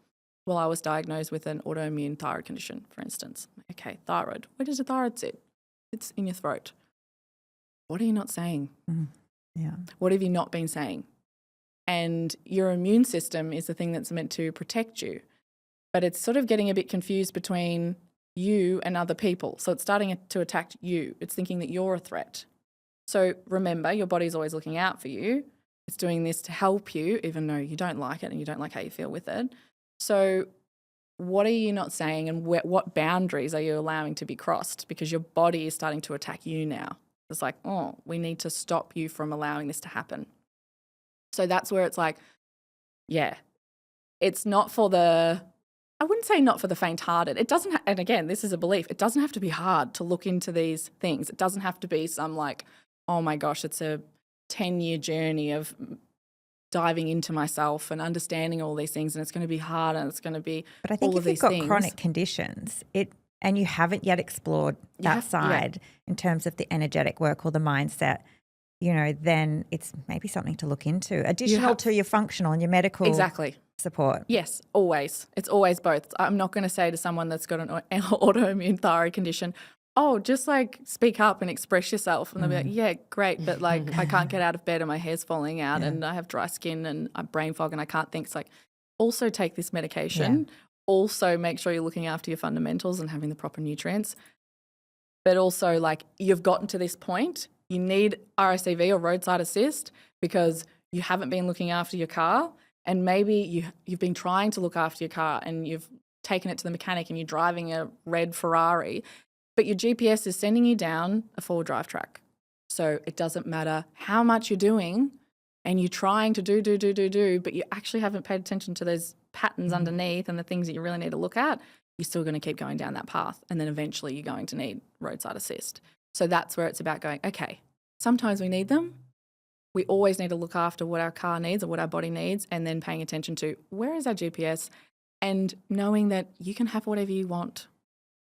well, I was diagnosed with an autoimmune thyroid condition, for instance. Okay, thyroid. Where does the thyroid sit? It's in your throat. What are you not saying? Yeah. What have you not been saying? And your immune system is the thing that's meant to protect you. But it's sort of getting a bit confused between you and other people. So it's starting to attack you. It's thinking that you're a threat. So remember, your body's always looking out for you. It's doing this to help you, even though you don't like it and you don't like how you feel with it. So what are you not saying, and what boundaries are you allowing to be crossed? Because your body is starting to attack you now. It's like, we need to stop you from allowing this to happen. So that's where it's like, it's not for I wouldn't say not for the faint-hearted. It doesn't, and again, this is a belief, it doesn't have to be hard to look into these things. It doesn't have to be some like, oh my gosh, it's a 10-year journey of diving into myself and understanding all these things, and it's going to be hard and it's going to be But I think all if of you've these got things. chronic conditions, and you haven't yet explored that side in terms of the energetic work or the mindset, then it's maybe something to look into, additional to your functional and your medical support. Yes, always. It's always both. I'm not going to say to someone that's got an autoimmune thyroid condition, just like speak up and express yourself. And they'll be like, yeah, great, but like I can't get out of bed and my hair's falling out and I have dry skin and I'm brain fog and I can't think. It's like, also take this medication. Yeah. Also make sure you're looking after your fundamentals and having the proper nutrients. But also like you've gotten to this point, you need RSCV or roadside assist because you haven't been looking after your car. And maybe you've been trying to look after your car and you've taken it to the mechanic and you're driving a red Ferrari, but your GPS is sending you down a 4-drive track. So it doesn't matter how much you're doing and you're trying to do, but you actually haven't paid attention to those patterns underneath and the things that you really need to look at, you're still going to keep going down that path. And then eventually you're going to need roadside assist. So that's where it's about going, okay, sometimes we need them. We always need to look after what our car needs or what our body needs, and then paying attention to where is our GPS and knowing that you can have whatever you want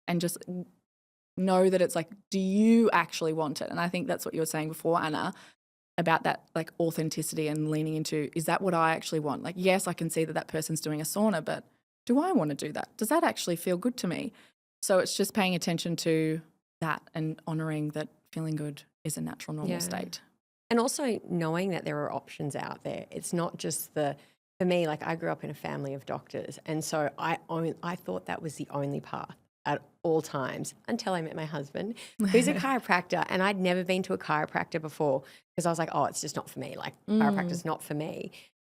and just know that it's like, do you actually want it? And I think that's what you were saying before, Anna, about that like authenticity and leaning into, is that what I actually want? Like, yes, I can see that that person's doing a sauna, but do I want to do that? Does that actually feel good to me? So it's just paying attention to that and honouring that feeling good is a natural, normal state. And also knowing that there are options out there. It's not just for me, like I grew up in a family of doctors. And so I thought that was the only path at all times until I met my husband, who's a chiropractor. And I'd never been to a chiropractor before because I was like, oh, it's just not for me. Like chiropractor's not for me.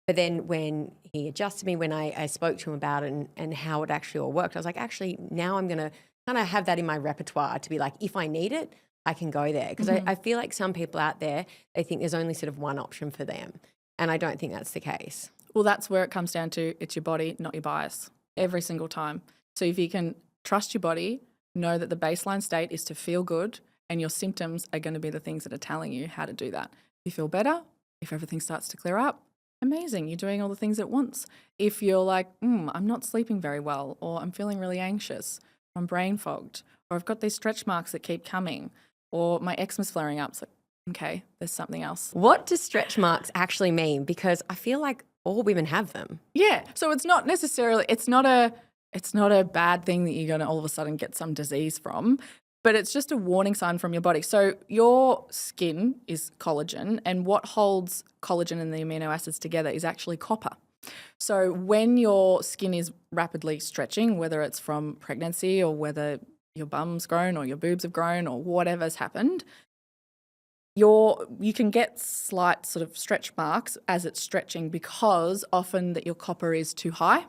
But then when he adjusted me, when I spoke to him about it and how it actually all worked, I was like, actually, now I'm going to kind of have that in my repertoire to be like, if I need it, I can go there. Because I feel like some people out there, they think there's only sort of one option for them. And I don't think that's the case. Well, that's where it comes down to, it's your body, not your bias, every single time. So if you can trust your body, know that the baseline state is to feel good, and your symptoms are going to be the things that are telling you how to do that. If you feel better, if everything starts to clear up, amazing, you're doing all the things at once. If you're like, I'm not sleeping very well, or I'm feeling really anxious, or I'm brain fogged, or I've got these stretch marks that keep coming, or my eczema's flaring up, so okay, there's something else. What do stretch marks actually mean? Because I feel like all women have them. Yeah, so it's not necessarily, it's not a bad thing that you're going to all of a sudden get some disease from, but it's just a warning sign from your body. So your skin is collagen, and what holds collagen and the amino acids together is actually copper. So when your skin is rapidly stretching, whether it's from pregnancy or whether your bum's grown or your boobs have grown or whatever's happened, you can get slight sort of stretch marks as it's stretching because often that your copper is too high.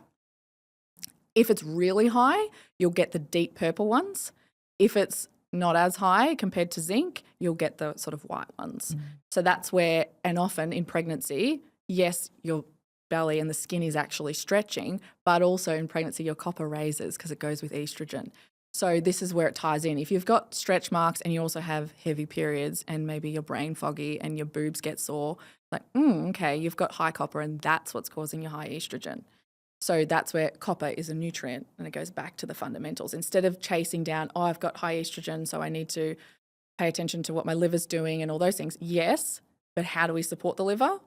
If it's really high, you'll get the deep purple ones. If it's not as high compared to zinc, you'll get the sort of white ones. So that's where, and often in pregnancy, yes, your belly and the skin is actually stretching, but also in pregnancy your copper raises because it goes with estrogen. So this is where it ties in. If you've got stretch marks and you also have heavy periods and maybe your brain foggy and your boobs get sore, like, okay, you've got high copper and that's what's causing your high estrogen. So that's where copper is a nutrient, and it goes back to the fundamentals. Instead of chasing down, I've got high estrogen, so I need to pay attention to what my liver's doing and all those things. Yes, but how do we support the liver?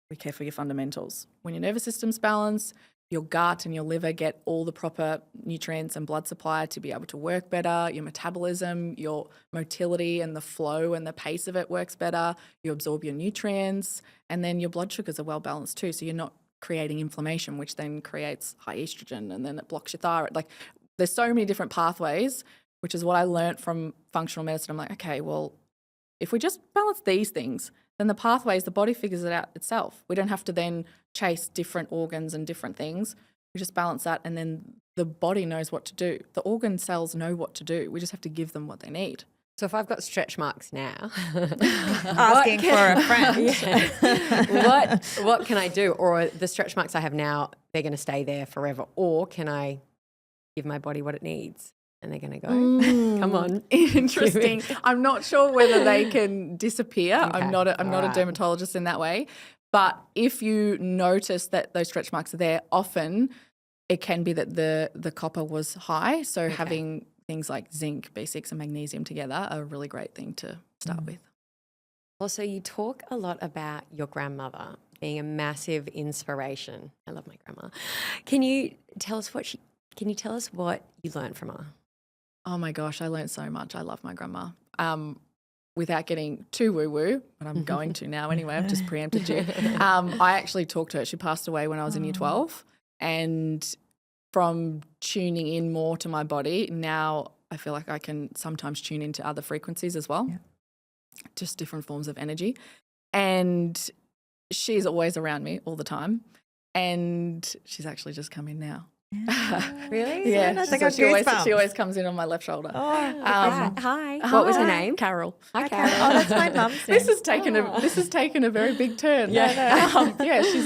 We care for your fundamentals. When your nervous system's balanced, your gut and your liver get all the proper nutrients and blood supply to be able to work better. Your metabolism, your motility and the flow and the pace of it works better. You absorb your nutrients, and then your blood sugars are well balanced too. So you're not creating inflammation, which then creates high estrogen, and then it blocks your thyroid. Like, there's so many different pathways, which is what I learned from functional medicine. I'm like, okay, well, if we just balance these things, then the pathways, the body figures it out itself. We don't have to then chase different organs and different things. We just balance that, and then the body knows what to do. The organ cells know what to do. We just have to give them what they need. So if I've got stretch marks now, asking for a friend, what can I do? Or the stretch marks I have now, they're going to stay there forever. Or can I give my body what it needs and they're going to go? Come on. Interesting. I'm not sure whether they can disappear. Okay. I'm not a dermatologist in that way. But if you notice that those stretch marks are there, often it can be that the copper was high. So having things like zinc, B6 and magnesium together are a really great thing to start with. Also, you talk a lot about your grandmother being a massive inspiration. I love my grandma. Can you tell us what you learned from her? Oh my gosh, I learned so much. I love my grandma. Without getting too woo-woo, but I'm going to now anyway, I've just preempted you. I actually talked to her. She passed away when I was in year 12, and from tuning in more to my body, now I feel like I can sometimes tune into other frequencies as well, just different forms of energy. And she's always around me all the time, and she's actually just come in now. Really? Yeah. That's like She always comes in on my left shoulder. Hi. What was her name? Carol. Hi, Carol. Oh, that's my mum's name. This has taken a very big turn. She's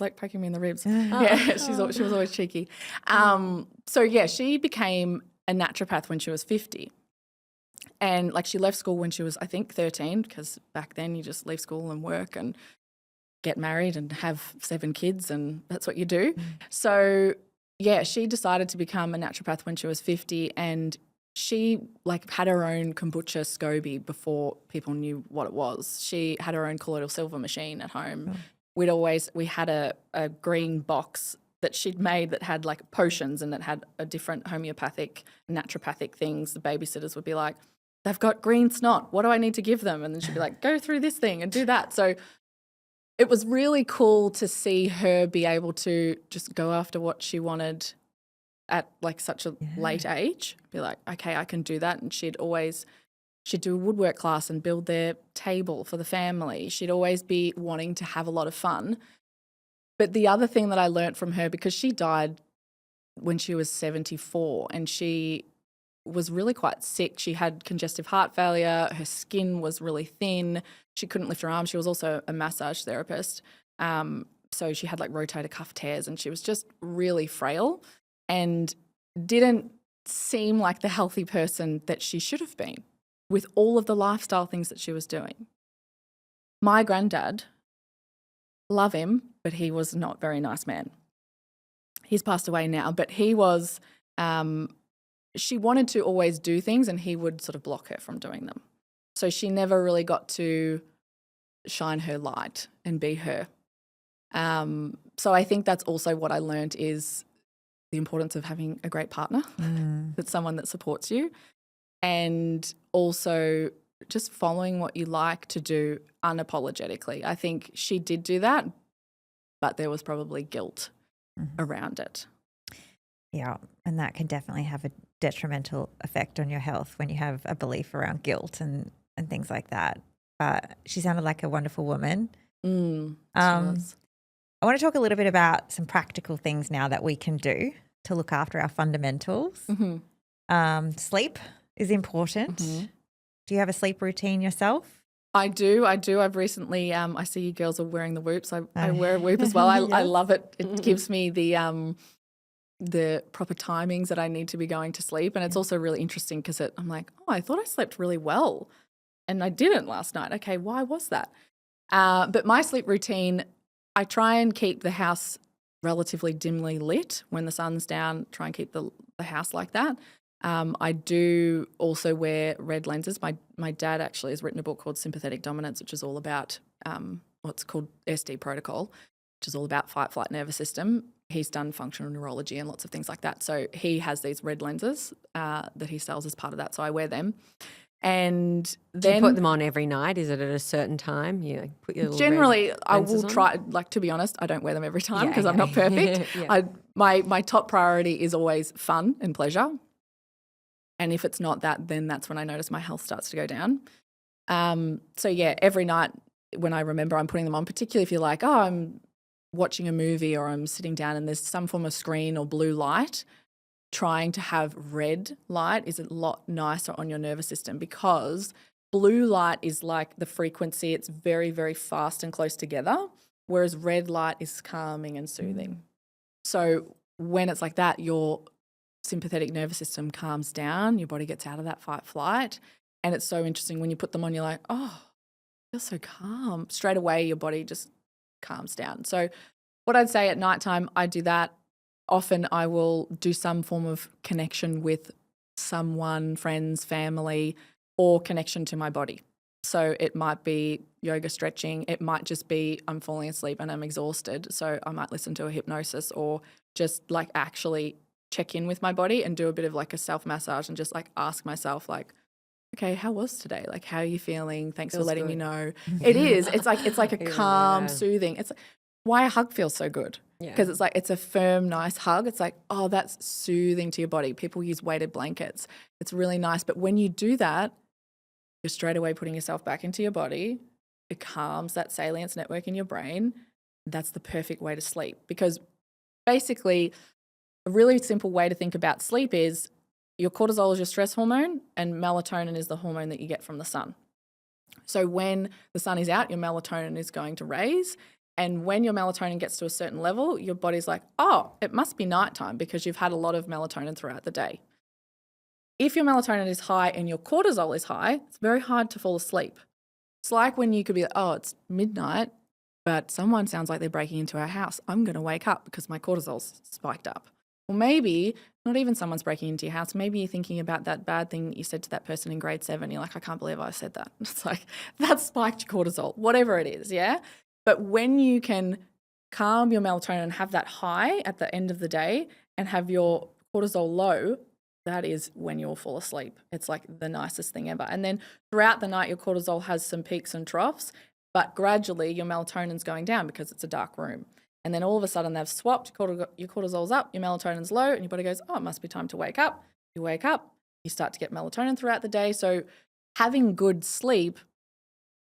like poking me in the ribs. She was always cheeky. She became a naturopath when she was 50. And like, she left school when she was, I think, 13, because back then you just leave school and work and get married and have 7 kids, and that's what you do. So yeah, she decided to become a naturopath when she was 50, and she like had her own kombucha SCOBY before people knew what it was. She had her own colloidal silver machine at home. We had a green box that she'd made that had like potions and it had a different homeopathic, naturopathic things. The babysitters would be like, they've got green snot. What do I need to give them? And then she'd be like, go through this thing and do that. So it was really cool to see her be able to just go after what she wanted at like such a late age. Be like, okay, I can do that. And she'd do a woodwork class and build their table for the family. She'd always be wanting to have a lot of fun. But the other thing that I learned from her, because she died when she was 74 and she was really quite sick. She had congestive heart failure. Her skin was really thin. She couldn't lift her arms. She was also a massage therapist. So she had like rotator cuff tears and she was just really frail and didn't seem like the healthy person that she should have been with all of the lifestyle things that she was doing. My granddad, love him, but he was not a very nice man. He's passed away now, but he was, she wanted to always do things and he would sort of block her from doing them. So she never really got to shine her light and be her. So I think that's also what I learned is the importance of having a great partner, that's someone that supports you, and also just following what you like to do unapologetically. I think she did do that, but there was probably guilt around it. Yeah, and that can definitely have a detrimental effect on your health when you have a belief around guilt and things like that. But she sounded like a wonderful woman. I want to talk a little bit about some practical things now that we can do to look after our fundamentals. Sleep is important. Do you have a sleep routine yourself? I do. I've recently, I see you girls are wearing the whoops. I wear a whoop as well. I love it. It gives me the proper timings that I need to be going to sleep. And it's also really interesting because I'm like, oh, I thought I slept really well and I didn't last night. Okay, why was that? But my sleep routine, I try and keep the house relatively dimly lit when the sun's down, try and keep the house like that. I do also wear red lenses. My dad actually has written a book called Sympathetic Dominance, which is all about what's called SD protocol, which is all about fight-flight nervous system. He's done functional neurology and lots of things like that. So he has these red lenses that he sells as part of that. So I wear them. And then do you put them on every night? Is it at a certain time? You put your generally, I will try. Like, to be honest, I don't wear them every time because I'm not perfect. My top priority is always fun and pleasure. And if it's not that, then that's when I notice my health starts to go down. So every night when I remember, I'm putting them on. Particularly if you're like, oh, I'm watching a movie or I'm sitting down and there's some form of screen or blue light. Trying to have red light is a lot nicer on your nervous system because blue light is like the frequency. It's very, very fast and close together, whereas red light is calming and soothing. So when it's like that, your sympathetic nervous system calms down, your body gets out of that fight flight. And it's so interesting when you put them on, you're like, oh, I feel so calm. Straight away, your body just calms down. So what I'd say at nighttime, I do that. Often I will do some form of connection with someone, friends, family, or connection to my body. So it might be yoga, stretching. It might just be I'm falling asleep and I'm exhausted. So I might listen to a hypnosis or just like actually check in with my body and do a bit of like a self-massage and just like ask myself like, okay, how was today? Like, how are you feeling? Thanks for letting me know. It is. It's like a calm, soothing. It's why a hug feels so good. Because it's like it's a firm, nice hug. It's like, oh, that's soothing to your body. People use weighted blankets. It's really nice. But when you do that, you're straight away putting yourself back into your body. It calms that salience network in your brain. That's the perfect way to sleep. Because basically, a really simple way to think about sleep is your cortisol is your stress hormone and melatonin is the hormone that you get from the sun. So when the sun is out, your melatonin is going to raise. And when your melatonin gets to a certain level, your body's like, oh, it must be nighttime because you've had a lot of melatonin throughout the day. If your melatonin is high and your cortisol is high, it's very hard to fall asleep. It's like when you could be like, oh, it's midnight, but someone sounds like they're breaking into our house. I'm going to wake up because my cortisol's spiked up. Or maybe not even someone's breaking into your house. Maybe you're thinking about that bad thing you said to that person in grade 7. You're like, I can't believe I said that. It's like, that spiked your cortisol, whatever it is, yeah? But when you can calm your melatonin and have that high at the end of the day and have your cortisol low, that is when you'll fall asleep. It's like the nicest thing ever. And then throughout the night, your cortisol has some peaks and troughs, but gradually your melatonin's going down because it's a dark room. And then all of a sudden they've swapped, your cortisol's up, your melatonin's low, and your body goes, oh, it must be time to wake up. You wake up, you start to get melatonin throughout the day. So having good sleep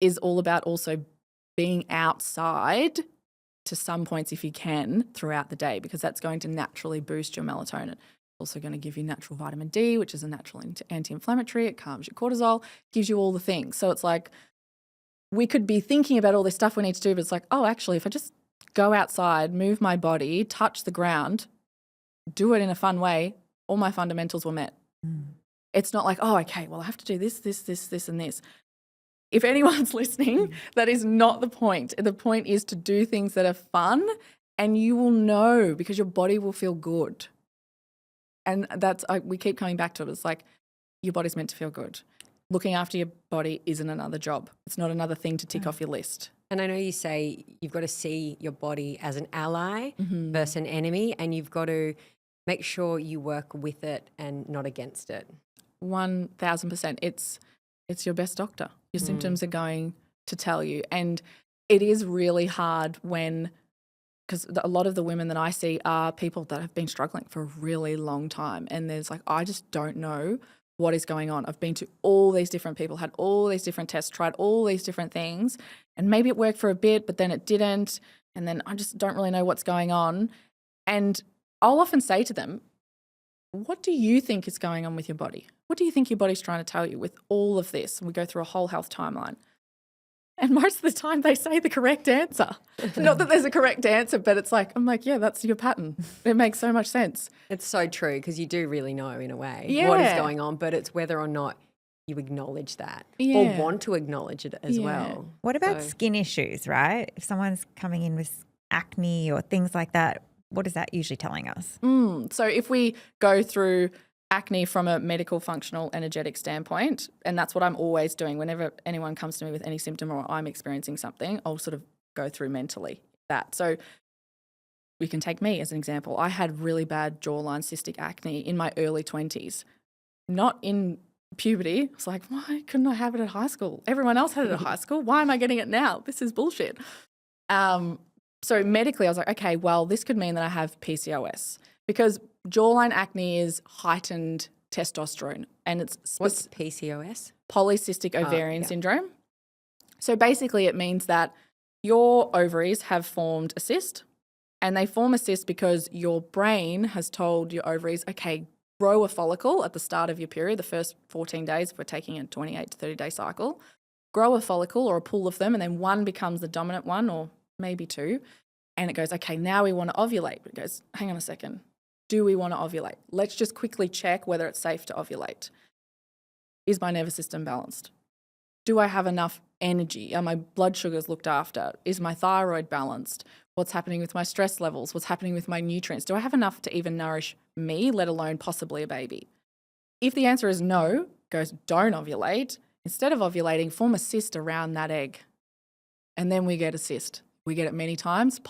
is all about also being outside to some points if you can throughout the day, because that's going to naturally boost your melatonin. It's also going to give you natural vitamin D, which is a natural anti-inflammatory. It calms your cortisol, gives you all the things. So it's like we could be thinking about all this stuff we need to do, but it's like, oh, actually, if I just go outside, move my body, touch the ground, do it in a fun way, all my fundamentals were met. It's not like, oh, okay, well, I have to do this, and this. If anyone's listening, that is not the point. The point is to do things that are fun, and you will know because your body will feel good. And that's, we keep coming back to it. It's like your body's meant to feel good. Looking after your body isn't another job. It's not another thing to tick off your list. And I know you say you've got to see your body as an ally versus an enemy, and you've got to make sure you work with it and not against it. 1000%. It's your best doctor. Your symptoms are going to tell you. And it is really hard because a lot of the women that I see are people that have been struggling for a really long time. And there's like, I just don't know what is going on. I've been to all these different people, had all these different tests, tried all these different things, and maybe it worked for a bit, but then it didn't. And then I just don't really know what's going on. And I'll often say to them, what do you think is going on with your body? What do you think your body's trying to tell you with all of this? And we go through a whole health timeline. And most of the time they say the correct answer. Not that there's a correct answer, but it's like, I'm like, yeah, that's your pattern. It makes so much sense. It's so true because you do really know in a way Yeah. what is going on, but it's whether or not you acknowledge that or want to acknowledge it as well. What about skin issues, right? If someone's coming in with acne or things like that, what is that usually telling us? So if we go through acne from a medical, functional, energetic standpoint, and that's what I'm always doing whenever anyone comes to me with any symptom or I'm experiencing something, I'll sort of go through mentally that. So we can take me as an example. I had really bad jawline cystic acne in my early 20s, not in puberty. It's like, why couldn't I have it at high school? Everyone else had it at high school. Why am I getting it now? This is bullshit. So medically, I was like, okay, well, this could mean that I have PCOS because jawline acne is heightened testosterone, and it's What's PCOS? Polycystic ovarian syndrome. So basically, it means that your ovaries have formed a cyst, and they form a cyst because your brain has told your ovaries, okay, grow a follicle at the start of your period, the first 14 days, if we're taking a 28 to 30-day cycle, grow a follicle or a pool of them, and then one becomes the dominant one or maybe two, and it goes, okay, now we want to ovulate. But it goes, hang on a second. Do we want to ovulate? Let's just quickly check whether it's safe to ovulate. Is my nervous system balanced? Do I have enough energy? Are my blood sugars looked after? Is my thyroid balanced? What's happening with my stress levels? What's happening with my nutrients? Do I have enough to even nourish me, let alone possibly a baby? If the answer is no, goes, don't ovulate. Instead of ovulating, form a cyst around that egg. And then we get a cyst. We get it many times,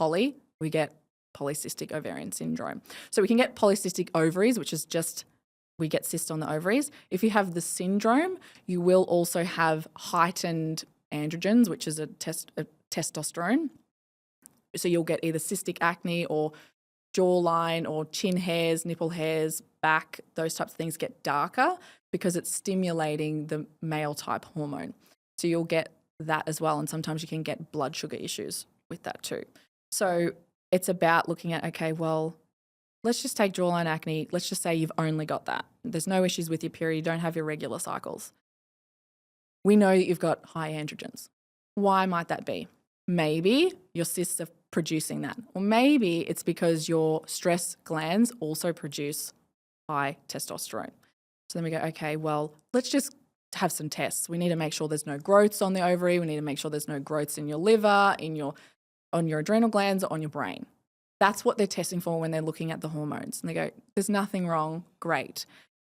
we get polycystic ovarian syndrome. So we can get polycystic ovaries, which is just we get cyst on the ovaries. If you have the syndrome, you will also have heightened androgens, which is a testosterone. So you'll get either cystic acne or jawline or chin hairs, nipple hairs, back, those types of things get darker because it's stimulating the male type hormone. So you'll get that as well. And sometimes you can get blood sugar issues with that too. So it's about looking at, okay, well, let's just take jawline acne. Let's just say you've only got that. There's no issues with your period. You don't have your regular cycles. We know that you've got high androgens. Why might that be? Maybe your cysts are producing that. Or maybe it's because your stress glands also produce high testosterone. So then we go, okay, well, let's just have some tests. We need to make sure there's no growths on the ovary. We need to make sure there's no growths in your liver, on your adrenal glands, or on your brain. That's what they're testing for when they're looking at the hormones. And they go, there's nothing wrong, great.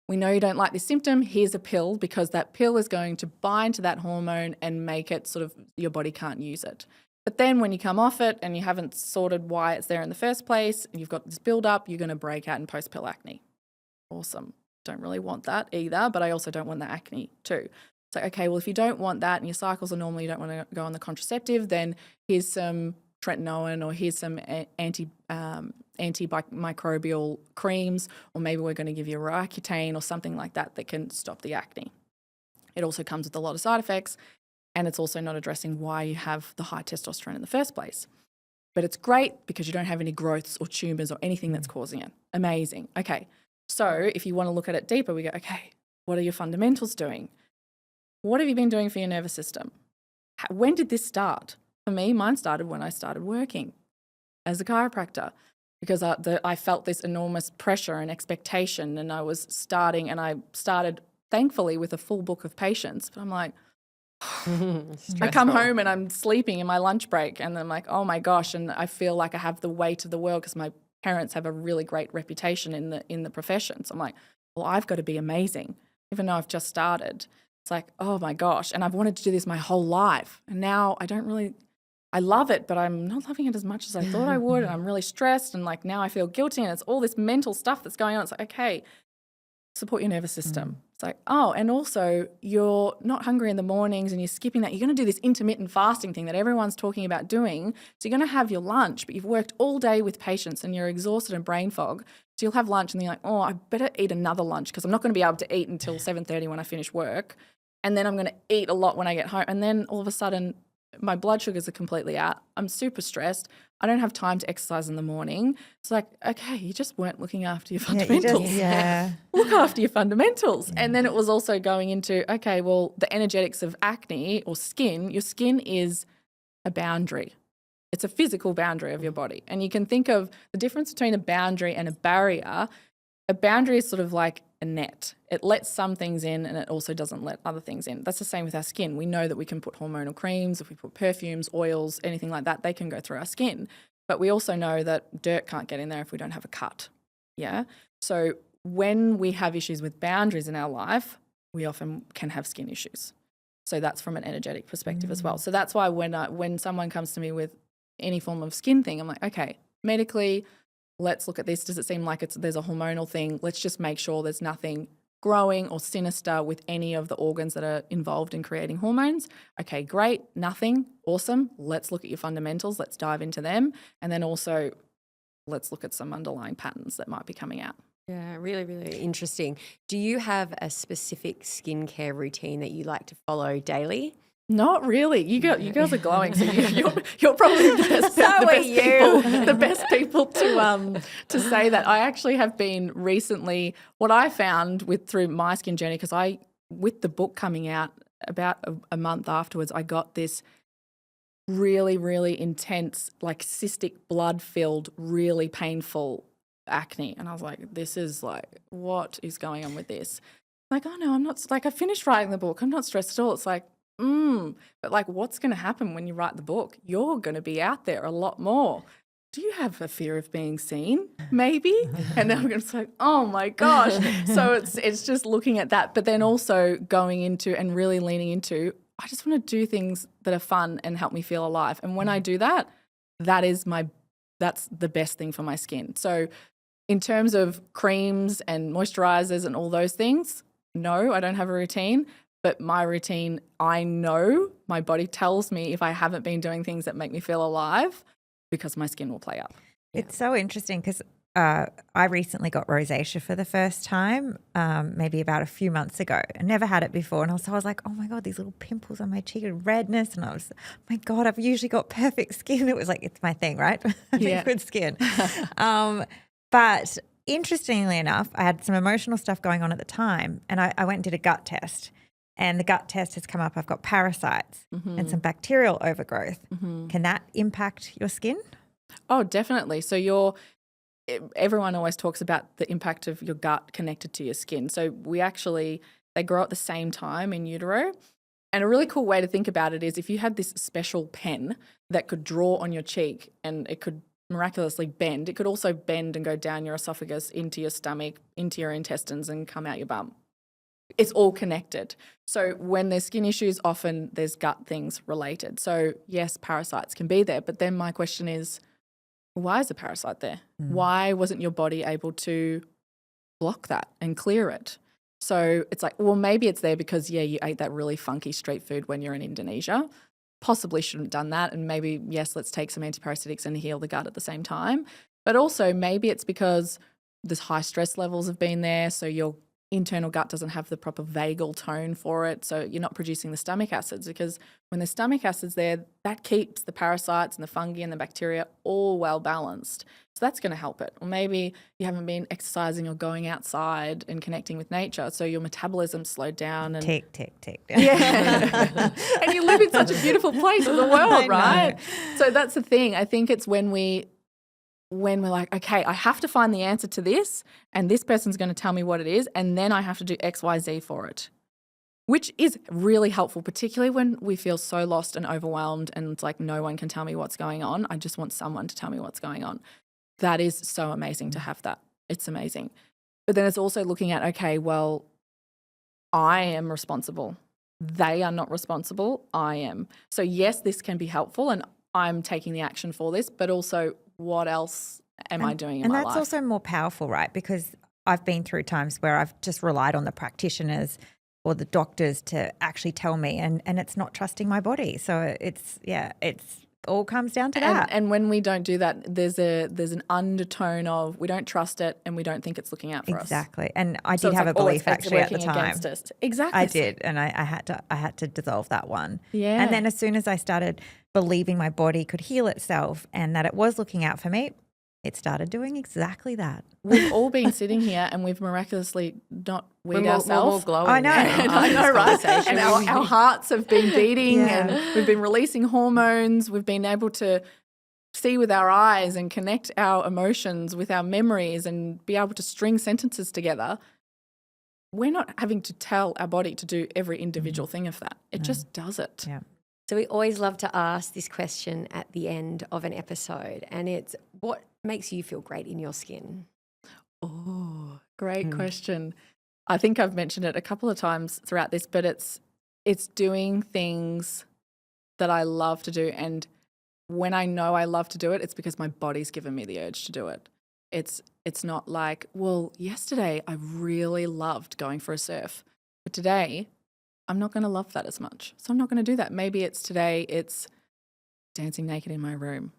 We know you don't like this symptom, here's a pill, because that pill is going to bind to that hormone and make it sort of, your body can't use it. But then when you come off it and you haven't sorted why it's there in the first place, and you've got this build-up, you're going to break out in post-pill acne. Awesome. Don't really want that either, but I also don't want the acne too. So, okay, well, if you don't want that and your cycles are normal, you don't want to go on the contraceptive, then here's some tretinoin, or here's some antimicrobial creams, or maybe we're going to give you Roaccutane or something like that that can stop the acne. It also comes with a lot of side effects, and it's also not addressing why you have the high testosterone in the first place. But it's great because you don't have any growths or tumours or anything that's causing it. Amazing. Okay, so if you want to look at it deeper, we go, okay, what are your fundamentals doing? What have you been doing for your nervous system? When did this start? For me, mine started when I started working as a chiropractor, because I felt this enormous pressure and expectation, and I started thankfully with a full book of patients, but I'm like, I come home and I'm sleeping in my lunch break, and I'm like, oh my gosh, and I feel like I have the weight of the world because my parents have a really great reputation in the profession. So I'm like, well, I've got to be amazing, even though I've just started. It's like, oh my gosh, and I've wanted to do this my whole life, and now I love it, but I'm not loving it as much as I thought I would, and I'm really stressed, and like now I feel guilty, and it's all this mental stuff that's going on. It's like, okay, support your nervous system. It's like, oh, and also you're not hungry in the mornings and you're skipping that. You're going to do this intermittent fasting thing that everyone's talking about doing. So you're going to have your lunch, but you've worked all day with patients and you're exhausted and brain fog. So you'll have lunch and you're like, oh, I better eat another lunch because I'm not going to be able to eat until 7:30 when I finish work. And then I'm going to eat a lot when I get home. And then all of a sudden my blood sugars are completely out. I'm super stressed. I don't have time to exercise in the morning. It's like, okay, you just weren't looking after your fundamentals. Look after your fundamentals. And then it was also going into, okay, well, the energetics of acne or skin, your skin is a boundary. It's a physical boundary of your body. And you can think of the difference between a boundary and a barrier. A boundary is sort of like a net. It lets some things in and it also doesn't let other things in. That's the same with our skin. We know that we can put hormonal creams, if we put perfumes, oils, anything like that, they can go through our skin. But we also know that dirt can't get in there if we don't have a cut. Yeah. So when we have issues with boundaries in our life, we often can have skin issues. So that's from an energetic perspective as well. So that's why when someone comes to me with any form of skin thing, I'm like, okay, medically, let's look at this. Does it seem like there's a hormonal thing? Let's just make sure there's nothing growing or sinister with any of the organs that are involved in creating hormones. Okay, great. Nothing. Awesome. Let's look at your fundamentals. Let's dive into them. And then also let's look at some underlying patterns that might be coming out. Yeah, really, really interesting. Do you have a specific skincare routine that you like to follow daily? Not really. You girls are glowing, so you're probably the best people to say that. I actually have been recently. What I found through my skin journey, because with the book coming out about a month afterwards, I got this really, really intense, like cystic, blood-filled, really painful acne, and I was like, "This is like, what is going on with this?" Like, oh no, I'm not. Like, I finished writing the book. I'm not stressed at all. It's like. But like, what's going to happen when you write the book? You're going to be out there a lot more. Do you have a fear of being seen? Maybe. And then I'm going to say, oh my gosh. So it's just looking at that, but then also going into and really leaning into, I just want to do things that are fun and help me feel alive. And when I do that, that's the best thing for my skin. So in terms of creams and moisturizers and all those things, no, I don't have a routine. But my routine, I know my body tells me if I haven't been doing things that make me feel alive because my skin will play up. It's so interesting because I recently got rosacea for the first time, maybe about a few months ago. I never had it before. And I was like, oh my God, these little pimples on my cheek and redness. And I was, oh my God, I've usually got perfect skin. It was like, it's my thing, right? Yeah. Good skin. But interestingly enough, I had some emotional stuff going on at the time. And I went and did a gut test. And the gut test has come up, I've got parasites and some bacterial overgrowth. Can that impact your skin? Oh, definitely. So everyone always talks about the impact of your gut connected to your skin. So they grow at the same time in utero. And a really cool way to think about it is if you had this special pen that could draw on your cheek and it could miraculously bend, it could also bend and go down your esophagus, into your stomach, into your intestines and come out your bum. It's all connected. So when there's skin issues, often there's gut things related. So yes, parasites can be there, but then my question is, why is the parasite there? Why wasn't your body able to block that and clear it? So it's like, well, maybe it's there because, yeah, you ate that really funky street food when you're in Indonesia. Possibly shouldn't have done that. And maybe, yes, let's take some antiparasitics and heal the gut at the same time. But also maybe it's because there's high stress levels have been there. So your internal gut doesn't have the proper vagal tone for it. So you're not producing the stomach acids, because when the stomach acids there, that keeps the parasites and the fungi and the bacteria all well balanced. So that's going to help it. Or maybe you haven't been exercising or going outside and connecting with nature, so your metabolism slowed down. And Tick, tick, tick. yeah. And you live in such a beautiful place in the world, right? So that's the thing. I think it's when we're like, okay, I have to find the answer to this, and this person's going to tell me what it is, and then I have to do X, Y, Z for it, which is really helpful, particularly when we feel so lost and overwhelmed and it's like no one can tell me what's going on. I just want someone to tell me what's going on. That is so amazing to have that. It's amazing. But then it's also looking at, okay, well, I am responsible. They are not responsible. I am. So yes, this can be helpful and I'm taking the action for this, but also what else am I doing in my life? And that's also more powerful, right? Because I've been through times where I've just relied on the practitioners or the doctors to actually tell me, and it's not trusting my body. So it's all comes down to that. And when we don't do that, there's an undertone of we don't trust it and we don't think it's looking out for us. Exactly. And I did have a belief actually at the time. Against us. Exactly. I did, and I had to dissolve that one. Yeah. And then as soon as I started believing my body could heal itself and that it was looking out for me, it started doing exactly that. We've all been sitting here and we've miraculously not weed ourselves. We're more glowing. I know. I know, right? And our hearts have been beating Yeah. and we've been releasing hormones. We've been able to see with our eyes and connect our emotions with our memories and be able to string sentences together. We're not having to tell our body to do every individual thing of that. It just does it. Yeah. So we always love to ask this question at the end of an episode, and it's, what makes you feel great in your skin? Oh, great question. I think I've mentioned it a couple of times throughout this, but it's doing things that I love to do. And when I know I love to do it, it's because my body's given me the urge to do it. It's not like, well, yesterday I really loved going for a surf, but today I'm not going to love that as much. So I'm not going to do that. Maybe today it's dancing naked in my room.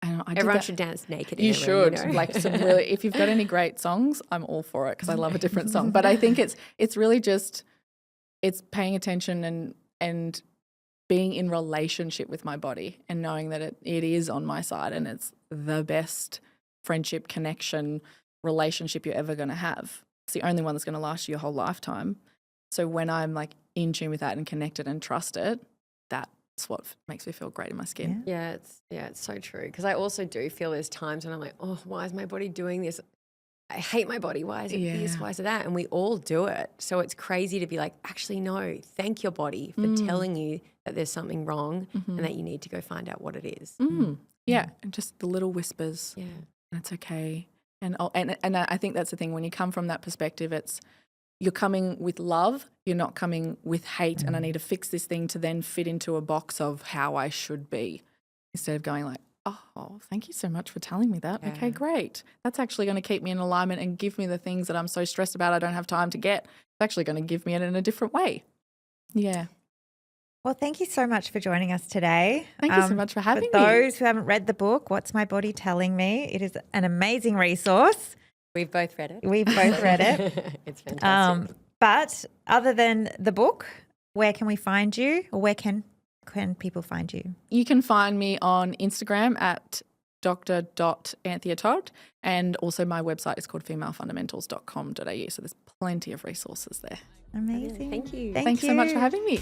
And Everyone should dance naked in You their room, should. you know? Like some really, if you've got any great songs, I'm all for it because I love a different song. But I think it's really just, it's paying attention and being in relationship with my body and knowing that it is on my side and it's the best friendship, connection, relationship you're ever going to have. It's the only one that's going to last you your whole lifetime. So when I'm like in tune with that and connected and trust it, that's what makes me feel great in my skin. Yeah, it's so true. Because I also do feel there's times when I'm like, oh, why is my body doing this? I hate my body. Why is it this? Why is it that? And we all do it. So it's crazy to be like, actually, no, thank your body for telling you that there's something wrong and that you need to go find out what it is. Yeah, and just the little whispers. Yeah. That's okay. And I think that's the thing. When you come from that perspective, you're coming with love. You're not coming with hate and I need to fix this thing to then fit into a box of how I should be, instead of going like, oh, thank you so much for telling me that. Yeah. Okay, great. That's actually going to keep me in alignment and give me the things that I'm so stressed about I don't have time to get. It's actually going to give me it in a different way. Yeah. Well, thank you so much for joining us today. Thank you so much for having me. For those who haven't read the book, What's My Body Telling Me? It is an amazing resource. We've both read it. It's fantastic. But other than the book, where can we find you, or where can people find you? You can find me on Instagram at Dr Anthea Todd, and also my website is called femalefundamentals.com.au. So there's plenty of resources there. Amazing. Thank you. Thank you so much for having me.